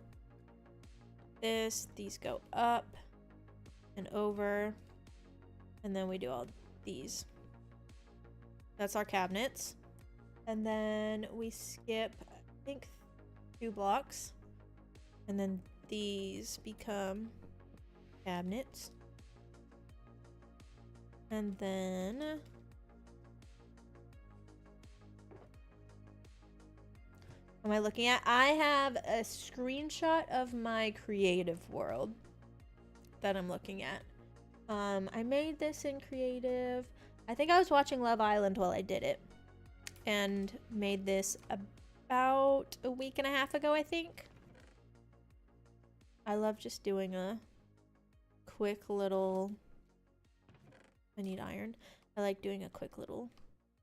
These go up and over. And then we do all these. That's our cabinets. And then we skip, I think, 2 blocks. And then these become cabinets. And then what am I looking at? I have a screenshot of my creative world that I'm looking at. I made this in creative. I think I was watching Love Island while I did it, and made this about a week and a half ago, I think. I love just doing a quick little, I need iron. I like doing a quick little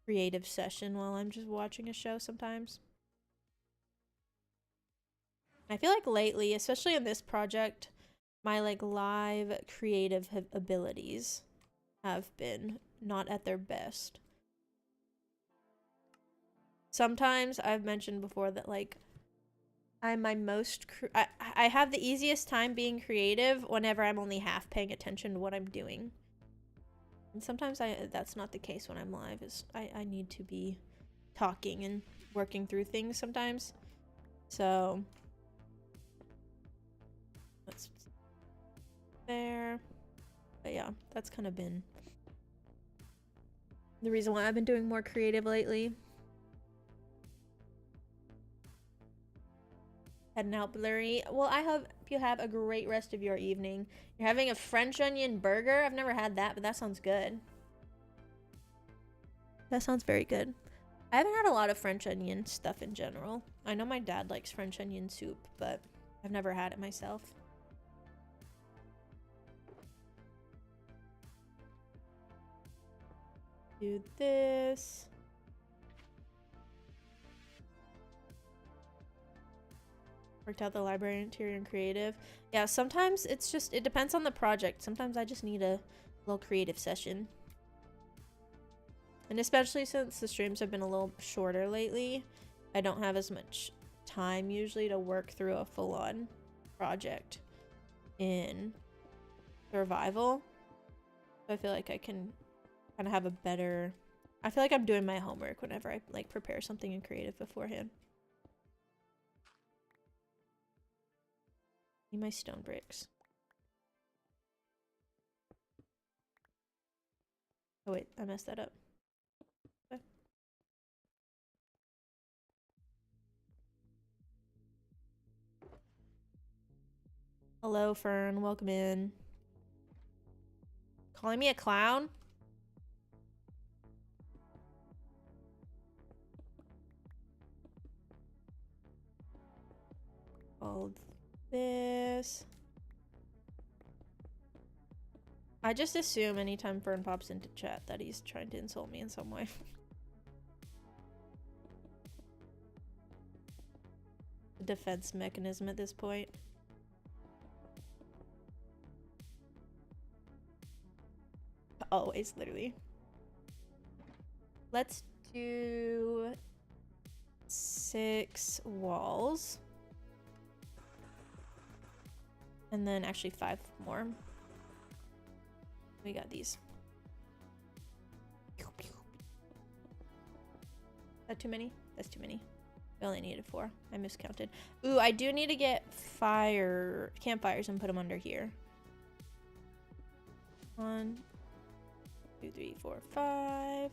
creative session while I'm just watching a show sometimes. I feel like lately, especially in this project, my like live creative abilities have been not at their best. Sometimes I've mentioned before that like I'm my most I have the easiest time being creative whenever I'm only half paying attention to what I'm doing. And sometimes that's not the case when I'm live. I need to be talking and working through things sometimes. So that's there. But yeah, that's kind of been the reason why I've been doing more creative lately. Heading out blurry. Well, I hope you have a great rest of your evening. You're having a French onion burger? I've never had that, but that sounds good. That sounds very good. I haven't had a lot of French onion stuff in general. I know my dad likes French onion soup, but I've never had it myself. Do this. Worked out the library, interior, and creative. Yeah, sometimes it's just, it depends on the project. Sometimes I just need a little creative session. And especially since the streams have been a little shorter lately, I don't have as much time usually to work through a full-on project in survival. So I feel like I can kind of have a better... I feel like I'm doing my homework whenever I like prepare something in creative beforehand. Need my stone bricks. Oh wait, I messed that up. Okay. Hello, Fern. Welcome in. Calling me a clown? Called this. I just assume anytime Fern pops into chat that he's trying to insult me in some way. A defense mechanism at this point. Always, literally. Let's do 6 walls. And then actually 5 more. We got these. Is that too many? That's too many. We only needed 4. I miscounted. Ooh, I do need to get campfires and put them under here. 1, 2, 3, 4, 5.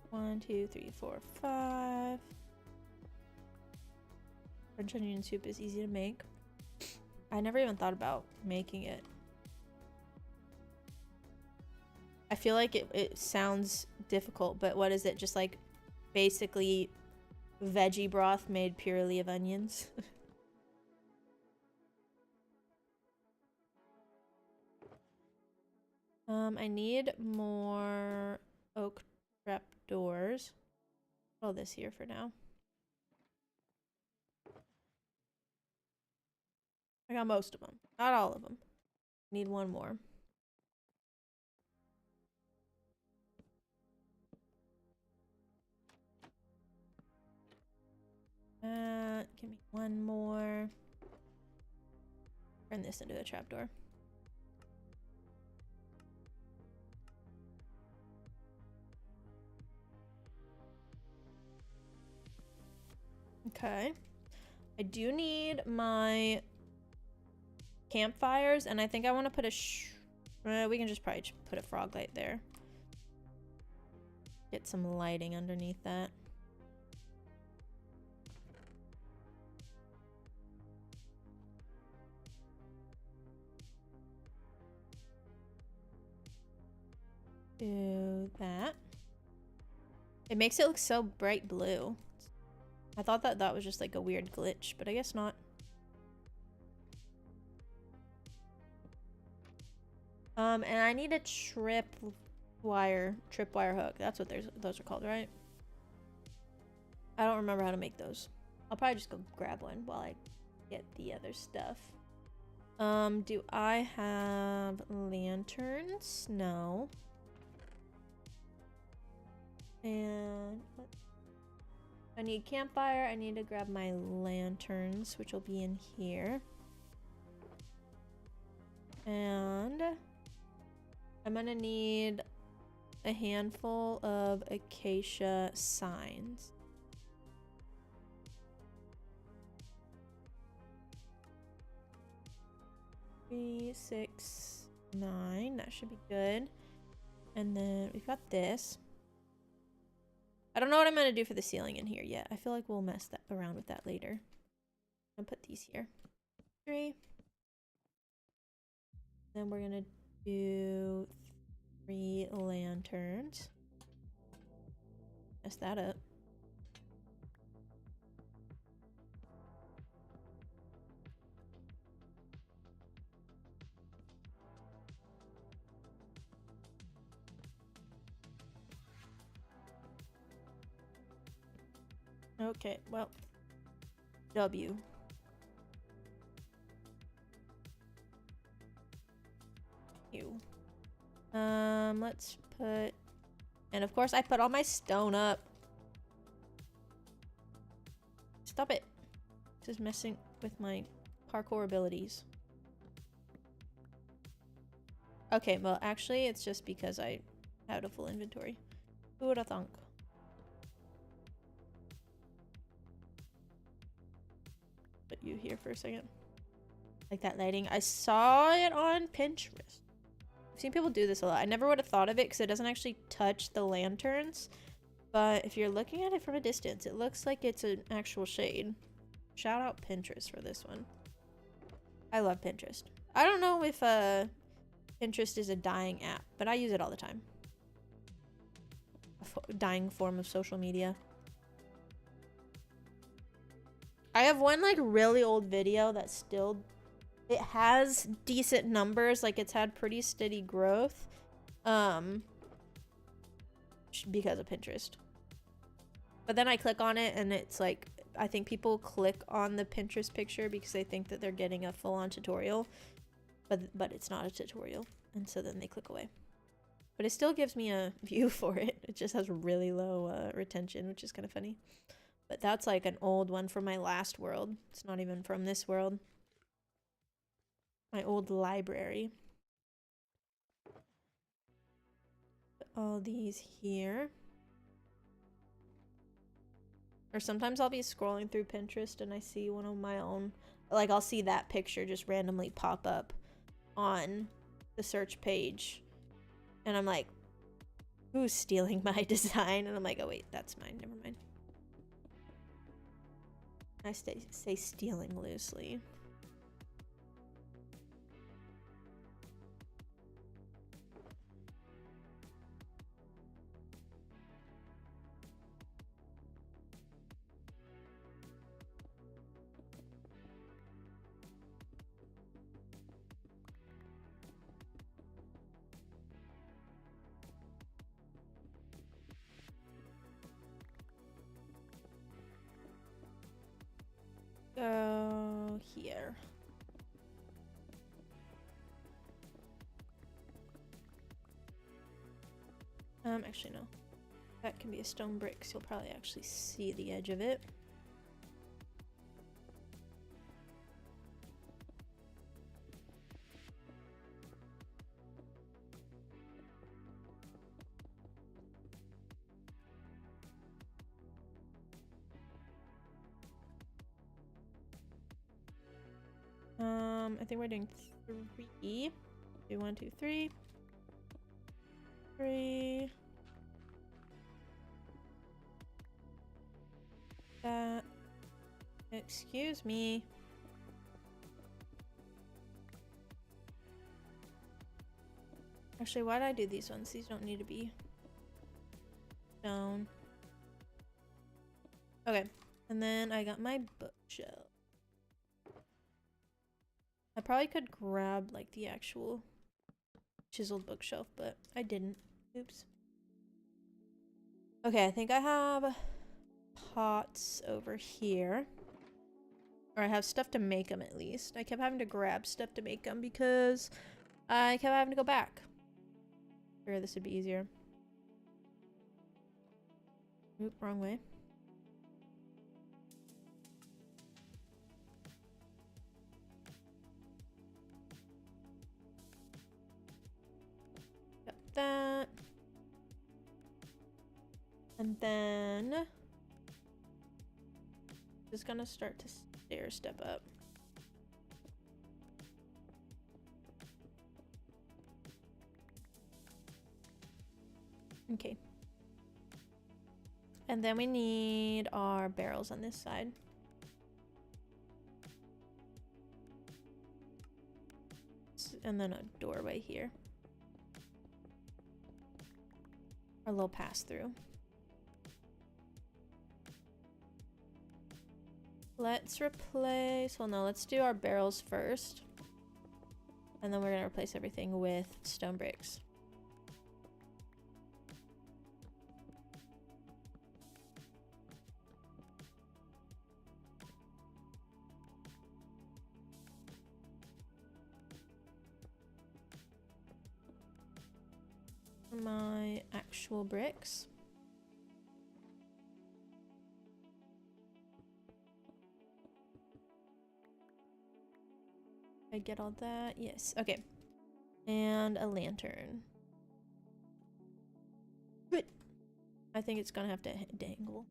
1, 2, 3, 4, 5. French onion soup is easy to make. I never even thought about making it. I feel like it sounds difficult, but what is it? Just like basically veggie broth made purely of onions. I need more oak trap doors. All this here for now. I got most of them. Not all of them. Need one more. Give me one more. Turn this into a trapdoor. Okay. I do need my campfires, and I think I want to put a we can just probably put a frog light there. Get some lighting underneath that. Do that. It makes it look so bright blue. I thought that was just like a weird glitch, but I guess not. And I need a tripwire hook. That's what those are called, right? I don't remember how to make those. I'll probably just go grab one while I get the other stuff. Do I have lanterns? No. And I need campfire. I need to grab my lanterns, which will be in here. And I'm gonna need a handful of acacia signs. 3, 6, 9. That should be good. And then we've got this. I don't know what I'm gonna do for the ceiling in here yet. I feel like we'll mess that around with that later. I'm gonna put these here. 3. Then we're gonna do 3 lanterns. Mess that up. Okay, well, W. U. Let's put, and of course I put all my stone up. Stop it. This is messing with my parkour abilities. Okay, well, actually, it's just because I had a full inventory. Who would have thunk? Put you here for a second. Like that lighting. I saw it on Pinterest. I've seen people do this a lot. I never would have thought of it because it doesn't actually touch the lanterns. But if you're looking at it from a distance, it looks like it's an actual shade. Shout out Pinterest for this one. I love Pinterest. I don't know if Pinterest is a dying app, but I use it all the time. A dying form of social media. I have one like really old video that still, it has decent numbers, like it's had pretty steady growth because of Pinterest. But then I click on it and it's like, I think people click on the Pinterest picture because they think that they're getting a full-on tutorial, but it's not a tutorial, and so then they click away. But it still gives me a view for it. It just has really low retention, which is kind of funny. But that's like an old one from my last world. It's not even from this world. My old library. Put all these here. Or sometimes I'll be scrolling through Pinterest and I see one of my own, like I'll see that picture just randomly pop up on the search page. And I'm like, who's stealing my design? And I'm like, oh wait, that's mine, never mind. I say stealing loosely. Go here. Actually no. That can be a stone brick, so you'll probably actually see the edge of it. I think we're doing 3. Do 1, 2, 3. 3. That. Excuse me. Actually, why did I do these ones? These don't need to be stone. Okay. And then I got my bookshelf. I probably could grab like the actual chiseled bookshelf, but I didn't. Oops. Okay, I think I have pots over here. Or I have stuff to make them at least. I kept having to grab stuff to make them because I kept having to go back. Sure, this would be easier. Oop, wrong way. And then just gonna start to stair step up. Okay. And then we need our barrels on this side. And then a doorway here. Our little pass through. Let's replace, well no, let's do our barrels first. And then we're gonna replace everything with stone bricks. My actual bricks. I get all that? Yes. Okay. And a lantern. Good. I think it's gonna have to dangle.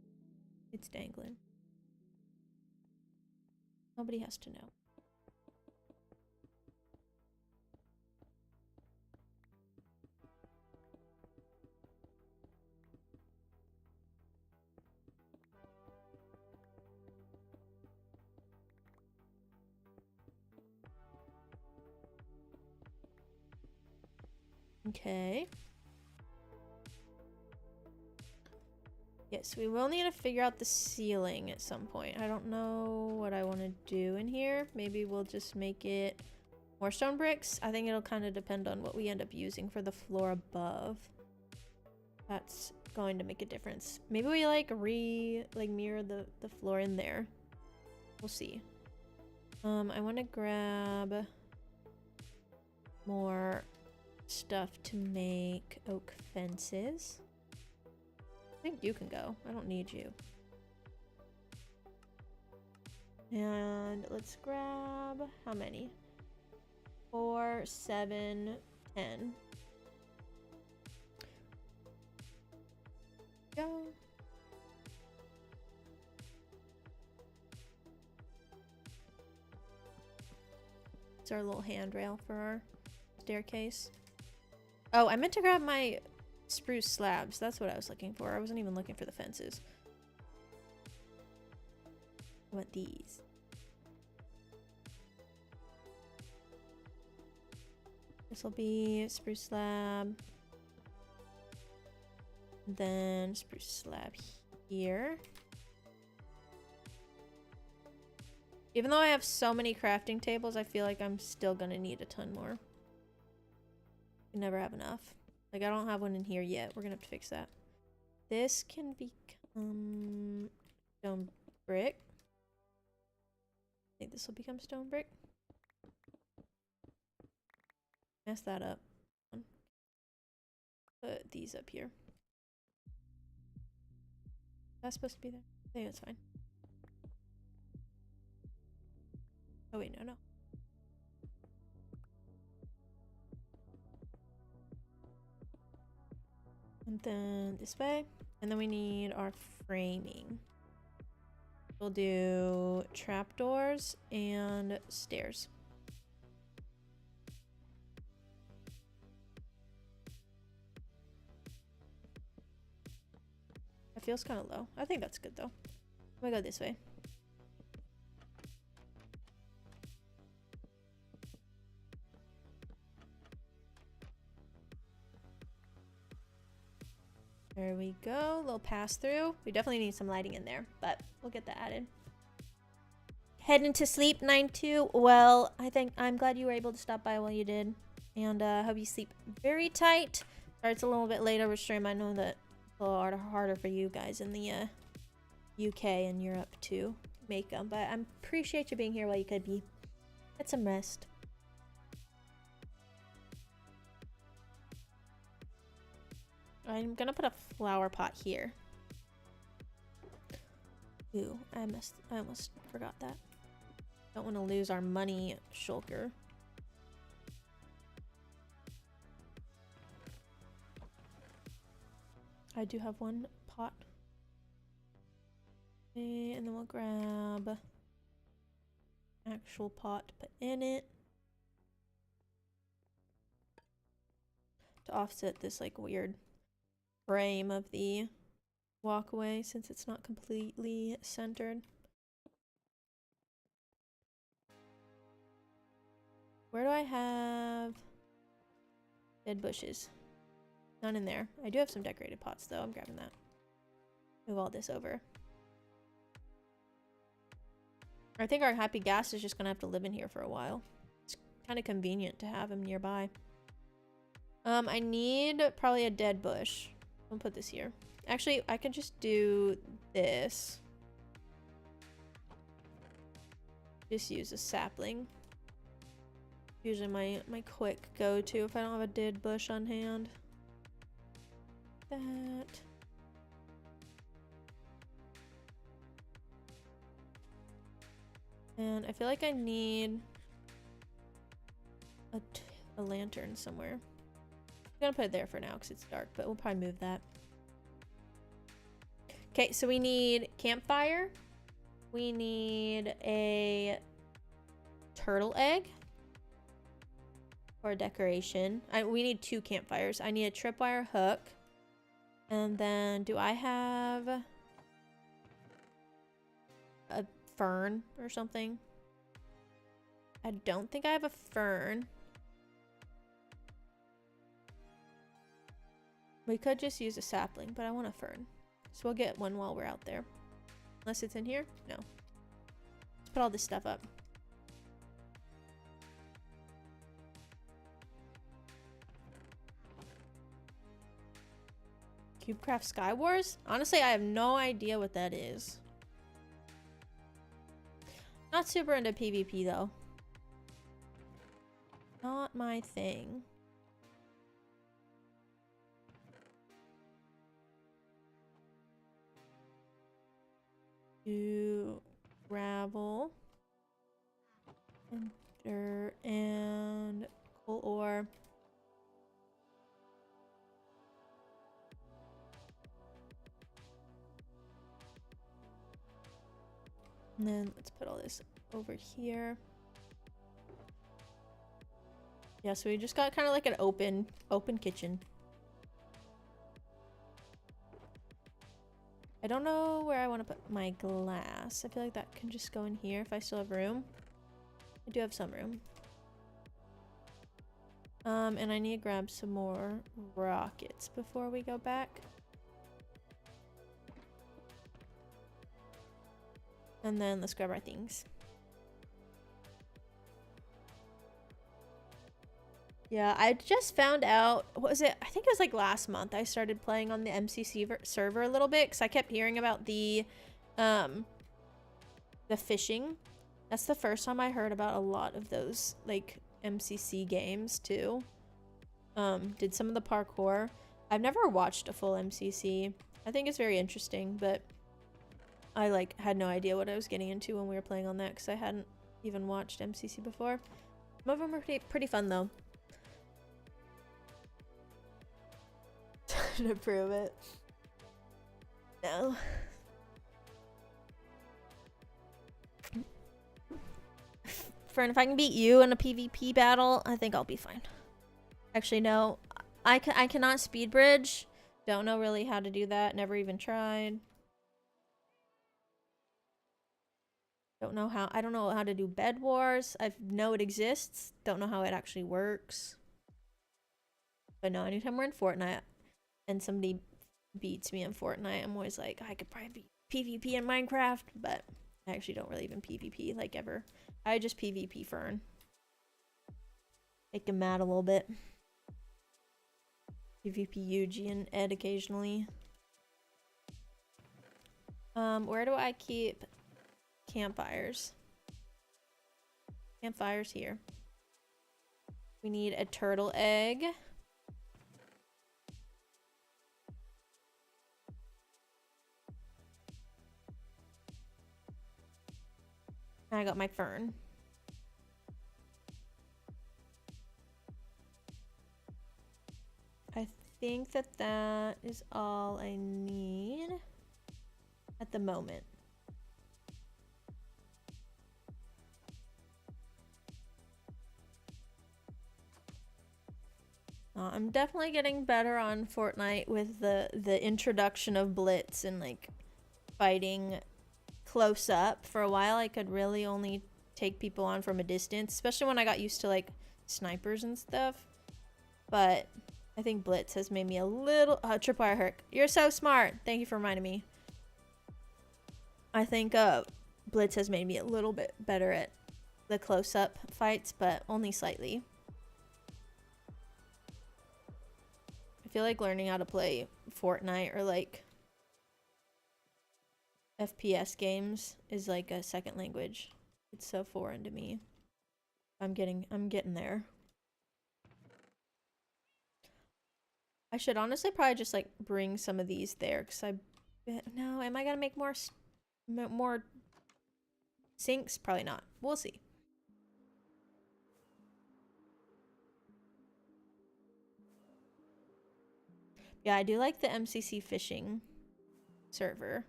It's dangling. Nobody has to know. Okay. Yes, we will need to figure out the ceiling at some point. I don't know what I want to do in here. Maybe we'll just make it more stone bricks. I think it'll kind of depend on what we end up using for the floor above. That's going to make a difference. Maybe we like mirror the floor in there. We'll see. I want to grab more stuff to make oak fences. I think you can go. I don't need you. And let's grab how many? 4, 7, 10. Go. It's our little handrail for our staircase. Oh, I meant to grab my spruce slabs. That's what I was looking for. I wasn't even looking for the fences. I want these. This will be spruce slab. Then spruce slab here. Even though I have so many crafting tables, I feel like I'm still gonna need a ton more. I never have enough. Like, I don't have one in here yet. We're gonna have to fix that. This can become stone brick. I think this will become stone brick. Mess that up. Put these up here. That's supposed to be there. I think that's fine. Oh wait, no. And then this way. And then we need our framing. We'll do trapdoors and stairs. That feels kind of low. I think that's good though. I'm gonna go this way. There we go, little pass through. We definitely need some lighting in there, but we'll get that added. Heading to sleep, 9-2. Well, I'm glad you were able to stop by while you did. And hope you sleep very tight. Sorry it's a little bit late over stream. I know that it's a little harder for you guys in the UK and Europe to make them, but I appreciate you being here while you could be. Get some rest. I'm gonna put a flower pot here. Ooh, I almost forgot that. Don't want to lose our money shulker. I do have one pot. Okay, and then we'll grab actual pot to put in it to offset this like weird frame of the walkway since it's not completely centered. Where do I have dead bushes? None in there. I do have some decorated pots though. I'm grabbing that. Move all this over. I think our happy gas is just gonna have to live in here for a while. It's kind of convenient to have him nearby. I need probably a dead bush. I'll put this here. Actually, I can just do this. Just use a sapling. Usually my quick go-to if I don't have a dead bush on hand. That. And I feel like I need a lantern somewhere. I'm gonna put it there for now because it's dark, but we'll probably move that. Okay, so we need campfire. We need a turtle egg for decoration. We need 2 campfires. I need a tripwire hook. And then do I have a fern or something? I don't think I have a fern. We could just use a sapling, but I want a fern. So we'll get one while we're out there. Unless it's in here? No. Let's put all this stuff up. CubeCraft Sky Wars? Honestly, I have no idea what that is. Not super into PvP though. Not my thing. Do gravel and dirt and coal ore. And then let's put all this over here. Yeah, so we just got kind of like an open kitchen. I don't know where I want to put my glass. I feel like that can just go in here if I still have room. I do have some room. And I need to grab some more rockets before we go back. And then let's grab our things. Yeah, I just found out, what was it? I think it was like last month I started playing on the MCC server a little bit because I kept hearing about the fishing. That's the first time I heard about a lot of those like MCC games too. Did some of the parkour. I've never watched a full MCC. I think it's very interesting, but I like had no idea what I was getting into when we were playing on that because I hadn't even watched MCC before. Some of them are pretty fun though. To prove it. No. Friend, if I can beat you in a PvP battle, I think I'll be fine. Actually, no. I cannot speed bridge. Don't know really how to do that. Never even tried. Don't know how. I don't know how to do bed wars. I know it exists. Don't know how it actually works. But no, anytime we're in Fortnite and somebody beats me in Fortnite, I'm always like, I could probably beat PvP in Minecraft, but I actually don't really even PvP like ever. I just PvP Fern. Make him mad a little bit. PvP Yuji and Ed occasionally. Where do I keep campfires? Campfires here. We need a turtle egg. I got my fern. I think that that is all I need at the moment. I'm definitely getting better on Fortnite with the introduction of Blitz and like fighting close up. For a while I could really only take people on from a distance, especially when I got used to like snipers and stuff. But I think Blitz has made me a little Tripwire Herc. You're so smart. Thank you for reminding me. I think Blitz has made me a little bit better at the close-up fights, but only slightly. I feel like learning how to play Fortnite or like FPS games is like a second language. It's so foreign to me. I'm getting there. I should honestly probably just like bring some of these there because no, am I gonna make more sinks? Probably not. We'll see. Yeah, I do like the MCC fishing server.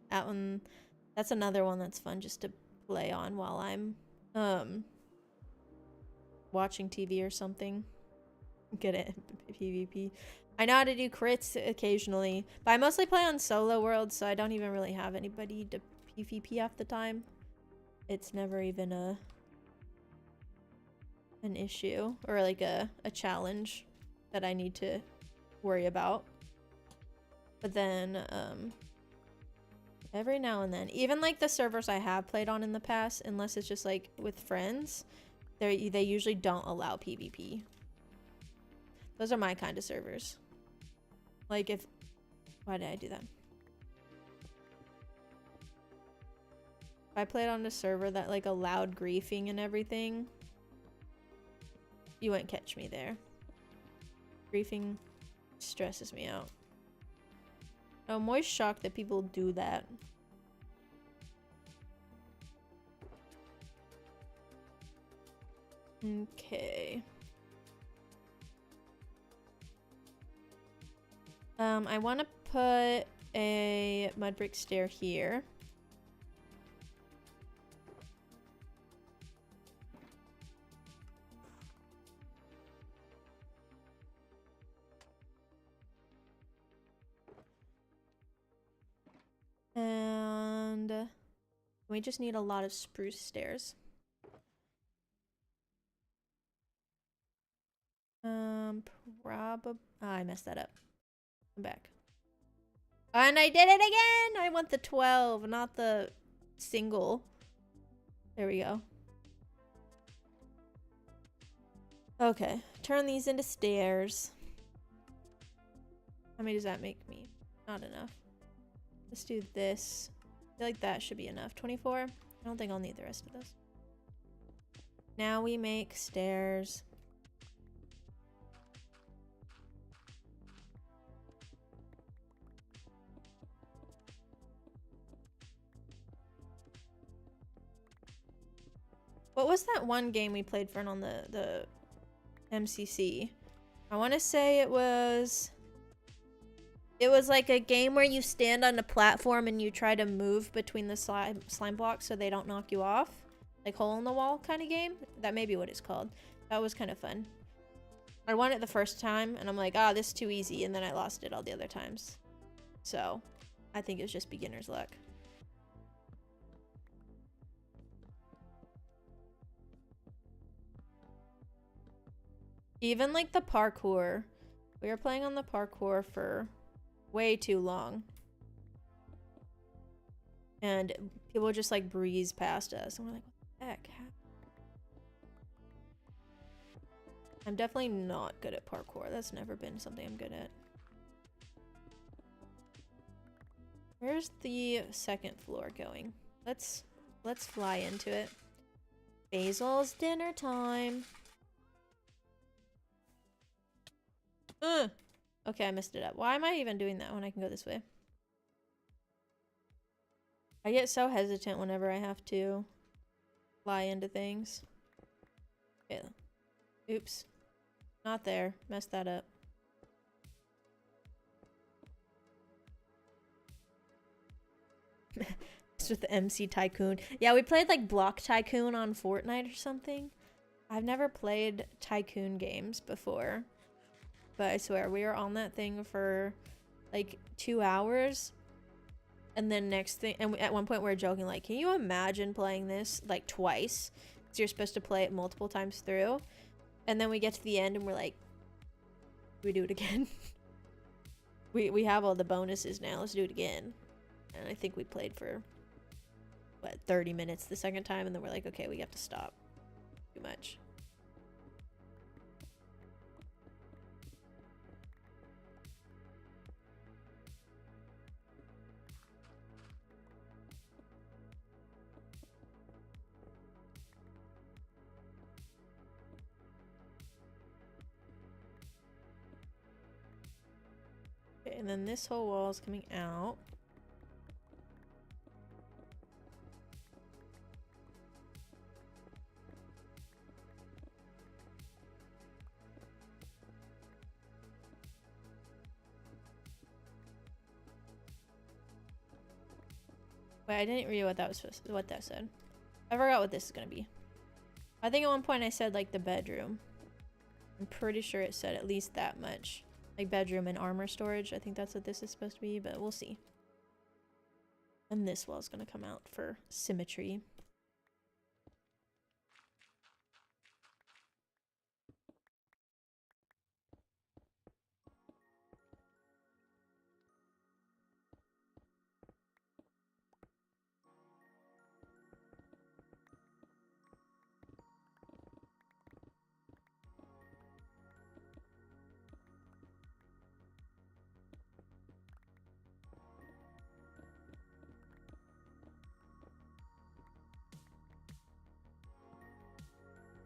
That one, that's another one that's fun just to play on while I'm watching TV or something. Get it? PvP. I know how to do crits occasionally, but I mostly play on solo worlds, so I don't even really have anybody to PvP half the time. It's never even an issue or like a challenge that I need to worry about. But then every now and then, even like the servers I have played on in the past, unless it's just like with friends, they usually don't allow PvP. Those are my kind of servers. Like why did I do that? If I played on a server that like allowed griefing and everything, you wouldn't catch me there. Griefing stresses me out. I'm always shocked that people do that. Okay. I want to put a mud brick stair here. And we just need a lot of spruce stairs. Probably. I messed that up. I'm back. And I did it again! I want the 12, not the single. There we go. Okay, turn these into stairs. How many does that make me? Not enough. Let's do this. I feel like that should be enough. 24? I don't think I'll need the rest of this. Now we make stairs. What was that one game we played for on the MCC? I want to say it was like a game where you stand on a platform and you try to move between the slime blocks so they don't knock you off. Like hole in the wall kind of game. That may be what it's called. That was kind of fun. I won it the first time and I'm like, ah, this is too easy. And then I lost it all the other times. So I think it was just beginner's luck. Even like the parkour. We were playing on the parkour for way too long. And people just like breeze past us. And we're like, what the heck happened? I'm definitely not good at parkour. That's never been something I'm good at. Where's the second floor going? Let's fly into it. Basil's dinner time. Okay, I messed it up. Why am I even doing that when I can go this way? I get so hesitant whenever I have to fly into things. Okay. Oops. Not there. Messed that up. It's with the MC Tycoon. Yeah, we played like Block Tycoon on Fortnite or something. I've never played Tycoon games before, but I swear we were on that thing for like 2 hours. And then next thing, and at one point we were joking like, can you imagine playing this like twice? Because you're supposed to play it multiple times through. And then we get to the end and we're like, we do it again. we have all the bonuses now, let's do it again. And I think we played for what, 30 minutes the second time, and then we're like, okay, we have to stop. Too much. Okay, and then this whole wall is coming out. Wait, I didn't read what that was supposed to, what that said. I forgot what this is gonna be. I think at one point I said like the bedroom. I'm pretty sure it said at least that much. Like bedroom and armor storage. I think that's what this is supposed to be, but we'll see. And this wall's gonna come out for symmetry.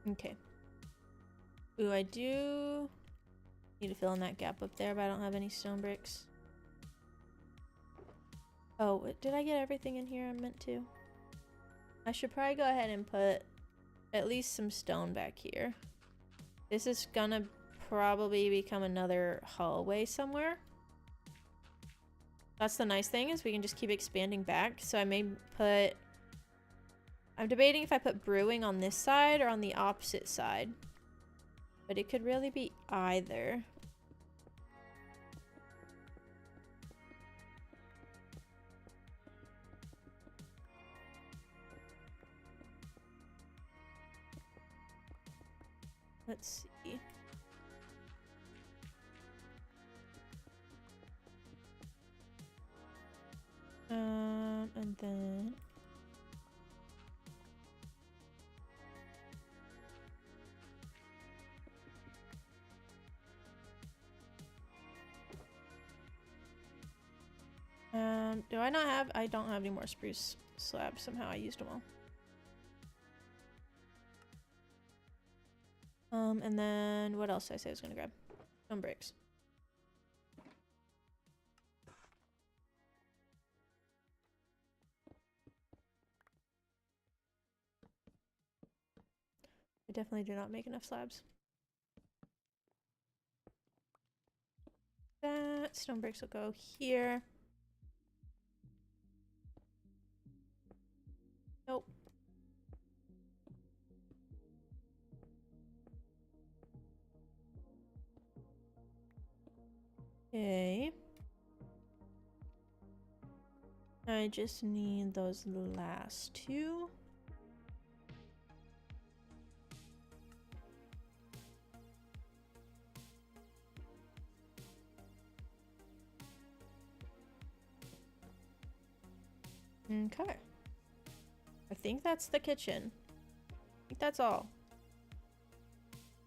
Okay. Ooh, I do need to fill in that gap up there, but I don't have any stone bricks. Oh, did I get everything in here I meant to? I should probably go ahead and put at least some stone back here. This is gonna probably become another hallway somewhere. That's the nice thing, is we can just keep expanding back. So I may put... I'm debating if I put brewing on this side or on the opposite side. But it could really be either. Let's see. And then... do I not have... I don't have any more spruce slabs. Somehow I used them all. And then what else did I say I was gonna grab? Stone bricks. I definitely do not make enough slabs. That stone bricks will go here. Nope. Okay. I just need those last two. Okay. I think that's the kitchen. I think that's all.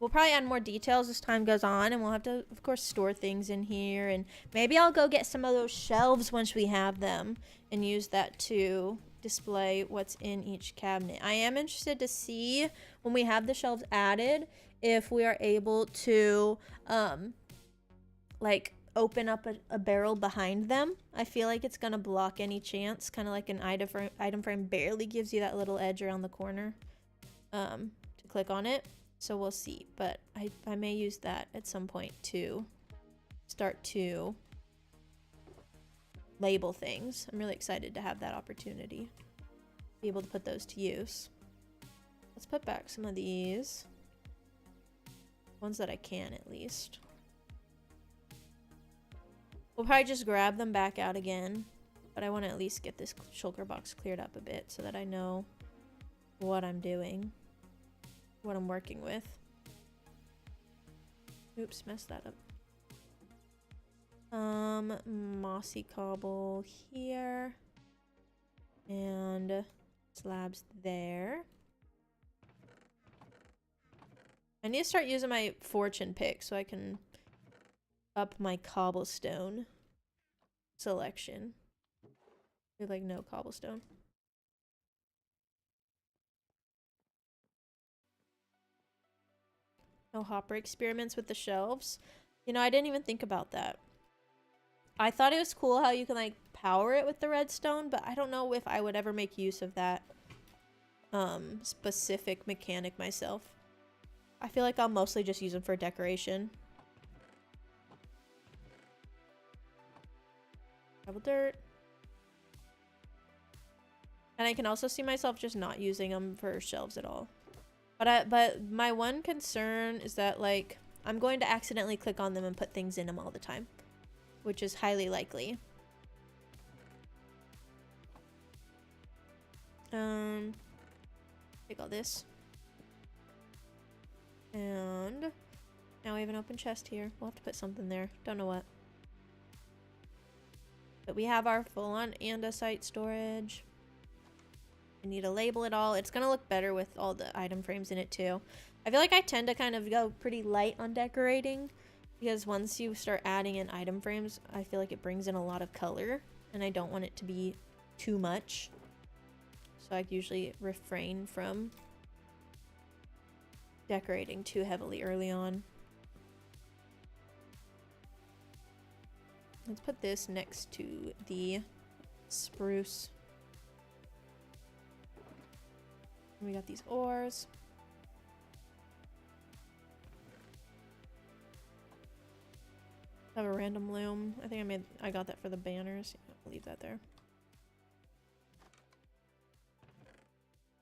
We'll probably add more details as time goes on, and we'll have to, of course, store things in here. And maybe I'll go get some of those shelves once we have them and use that to display what's in each cabinet. I am interested to see, when we have the shelves added, if we are able to, like, open up a barrel behind them. I feel like it's going to block any chance, kind of like an item frame barely gives you that little edge around the corner to click on it. So we'll see, but I may use that at some point to start to label things. I'm really excited to have that opportunity. Be able to put those to use. Let's put back some of these. Ones that I can, at least. We'll probably just grab them back out again. But I want to at least get this shulker box cleared up a bit so that I know what I'm doing. What I'm working with. Oops, messed that up. Mossy cobble here. And slabs there. I need to start using my fortune pick so I can up my cobblestone selection. There's like no cobblestone. No hopper experiments with the shelves. You know, I didn't even think about that. I thought it was cool how you can like power it with the redstone, but I don't know if I would ever make use of that specific mechanic myself. I feel like I'll mostly just use them for decoration. Double dirt. And I can also see myself just not using them for shelves at all. But my one concern is that like I'm going to accidentally click on them and put things in them all the time, which is highly likely. Take all this. And now we have an open chest here. We'll have to put something there. Don't know what. But we have our full-on andesite storage. I need to label it all. It's gonna look better with all the item frames in it too. I feel like I tend to kind of go pretty light on decorating because once you start adding in item frames, I feel like it brings in a lot of color and I don't want it to be too much. So I usually refrain from decorating too heavily early on. Let's put this next to the spruce. We got these ores. I have a random loom. I think I got that for the banners. I'll leave that there.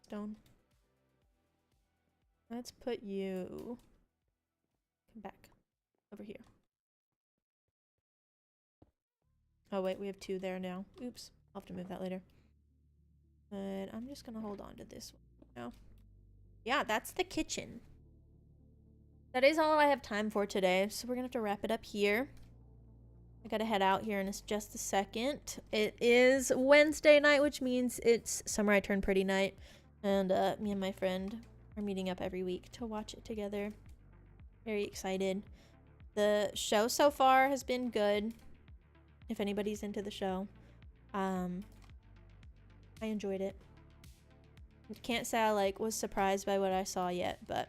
Stone. Let's put you back over here. Oh wait, we have two there now. Oops, I'll have to move that later. But I'm just gonna hold on to this one now. Yeah, that's the kitchen. That is all I have time for today, so we're gonna have to wrap it up here. I gotta head out here in just a second. It is Wednesday night, which means it's Summer I Turn Pretty night. And me and my friend are meeting up every week to watch it together. Very excited. The show so far has been good. If anybody's into the show. I enjoyed it. Can't say I was surprised by what I saw yet, but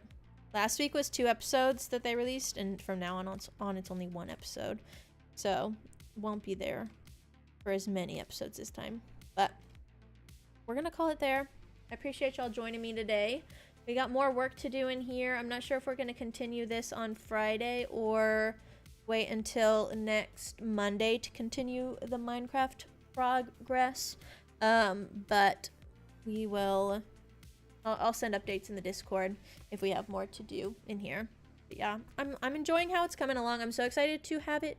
last week was 2 episodes that they released, and from now on it's only 1 episode. So won't be there for as many episodes this time. But we're gonna call it there. I appreciate y'all joining me today. We got more work to do in here. I'm not sure if we're gonna continue this on Friday or wait until next Monday to continue the Minecraft progress. But we will I'll send updates in the Discord if we have more to do in here. But yeah, I'm enjoying how it's coming along. I'm so excited to have it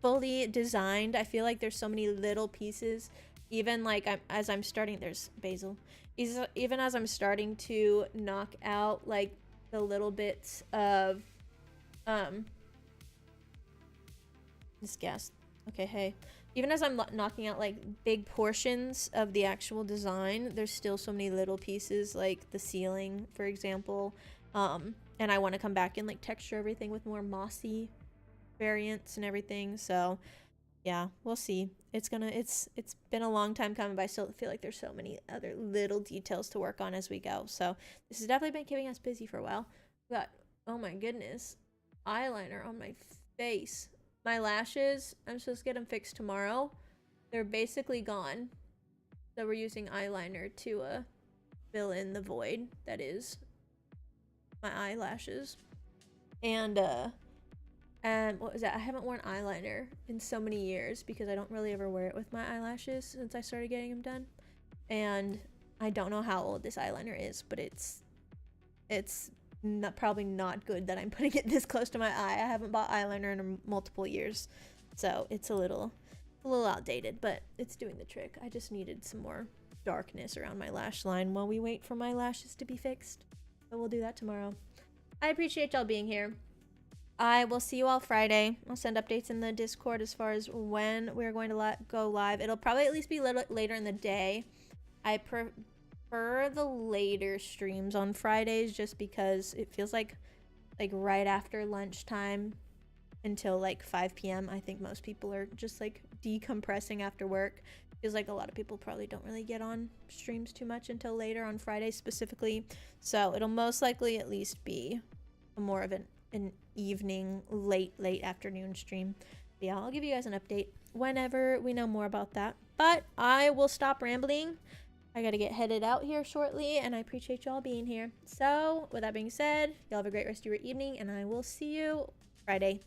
fully designed. I feel like there's so many little pieces. Even as I'm starting, there's basil. Even as I'm starting to knock out the little bits of this gas. Okay, hey. Even as I'm knocking out big portions of the actual design, there's still so many little pieces, like the ceiling, for example. And I want to come back and texture everything with more mossy variants and everything. So yeah, we'll see. It's been a long time coming, but I still feel like there's so many other little details to work on as we go. So this has definitely been keeping us busy for a while. We got, oh my goodness, eyeliner on my face. My lashes, I'm supposed to get them fixed tomorrow. They're basically gone. So we're using eyeliner to fill in the void that is my eyelashes. And And what was that? I haven't worn eyeliner in so many years because I don't really ever wear it with my eyelashes since I started getting them done. And I don't know how old this eyeliner is, but it's probably not good that I'm putting it this close to my eye. I haven't bought eyeliner in multiple years, so it's a little outdated, but it's doing the trick. I just needed some more darkness around my lash line while we wait for my lashes to be fixed. So we'll do that tomorrow. I appreciate y'all being here. I will see you all Friday. I'll send updates in the Discord as far as when we're going to go live. It'll probably at least be later in the day. I prefer the later streams on Fridays just because it feels like right after lunchtime until like 5 p.m. I think most people are just like decompressing after work. Feels like a lot of people probably don't really get on streams too much until later on Fridays specifically. So it'll most likely at least be more of an evening, late afternoon stream. But yeah, I'll give you guys an update whenever we know more about that. But I will stop rambling. I gotta get headed out here shortly, and I appreciate y'all being here. So with that being said, y'all have a great rest of your evening, and I will see you Friday.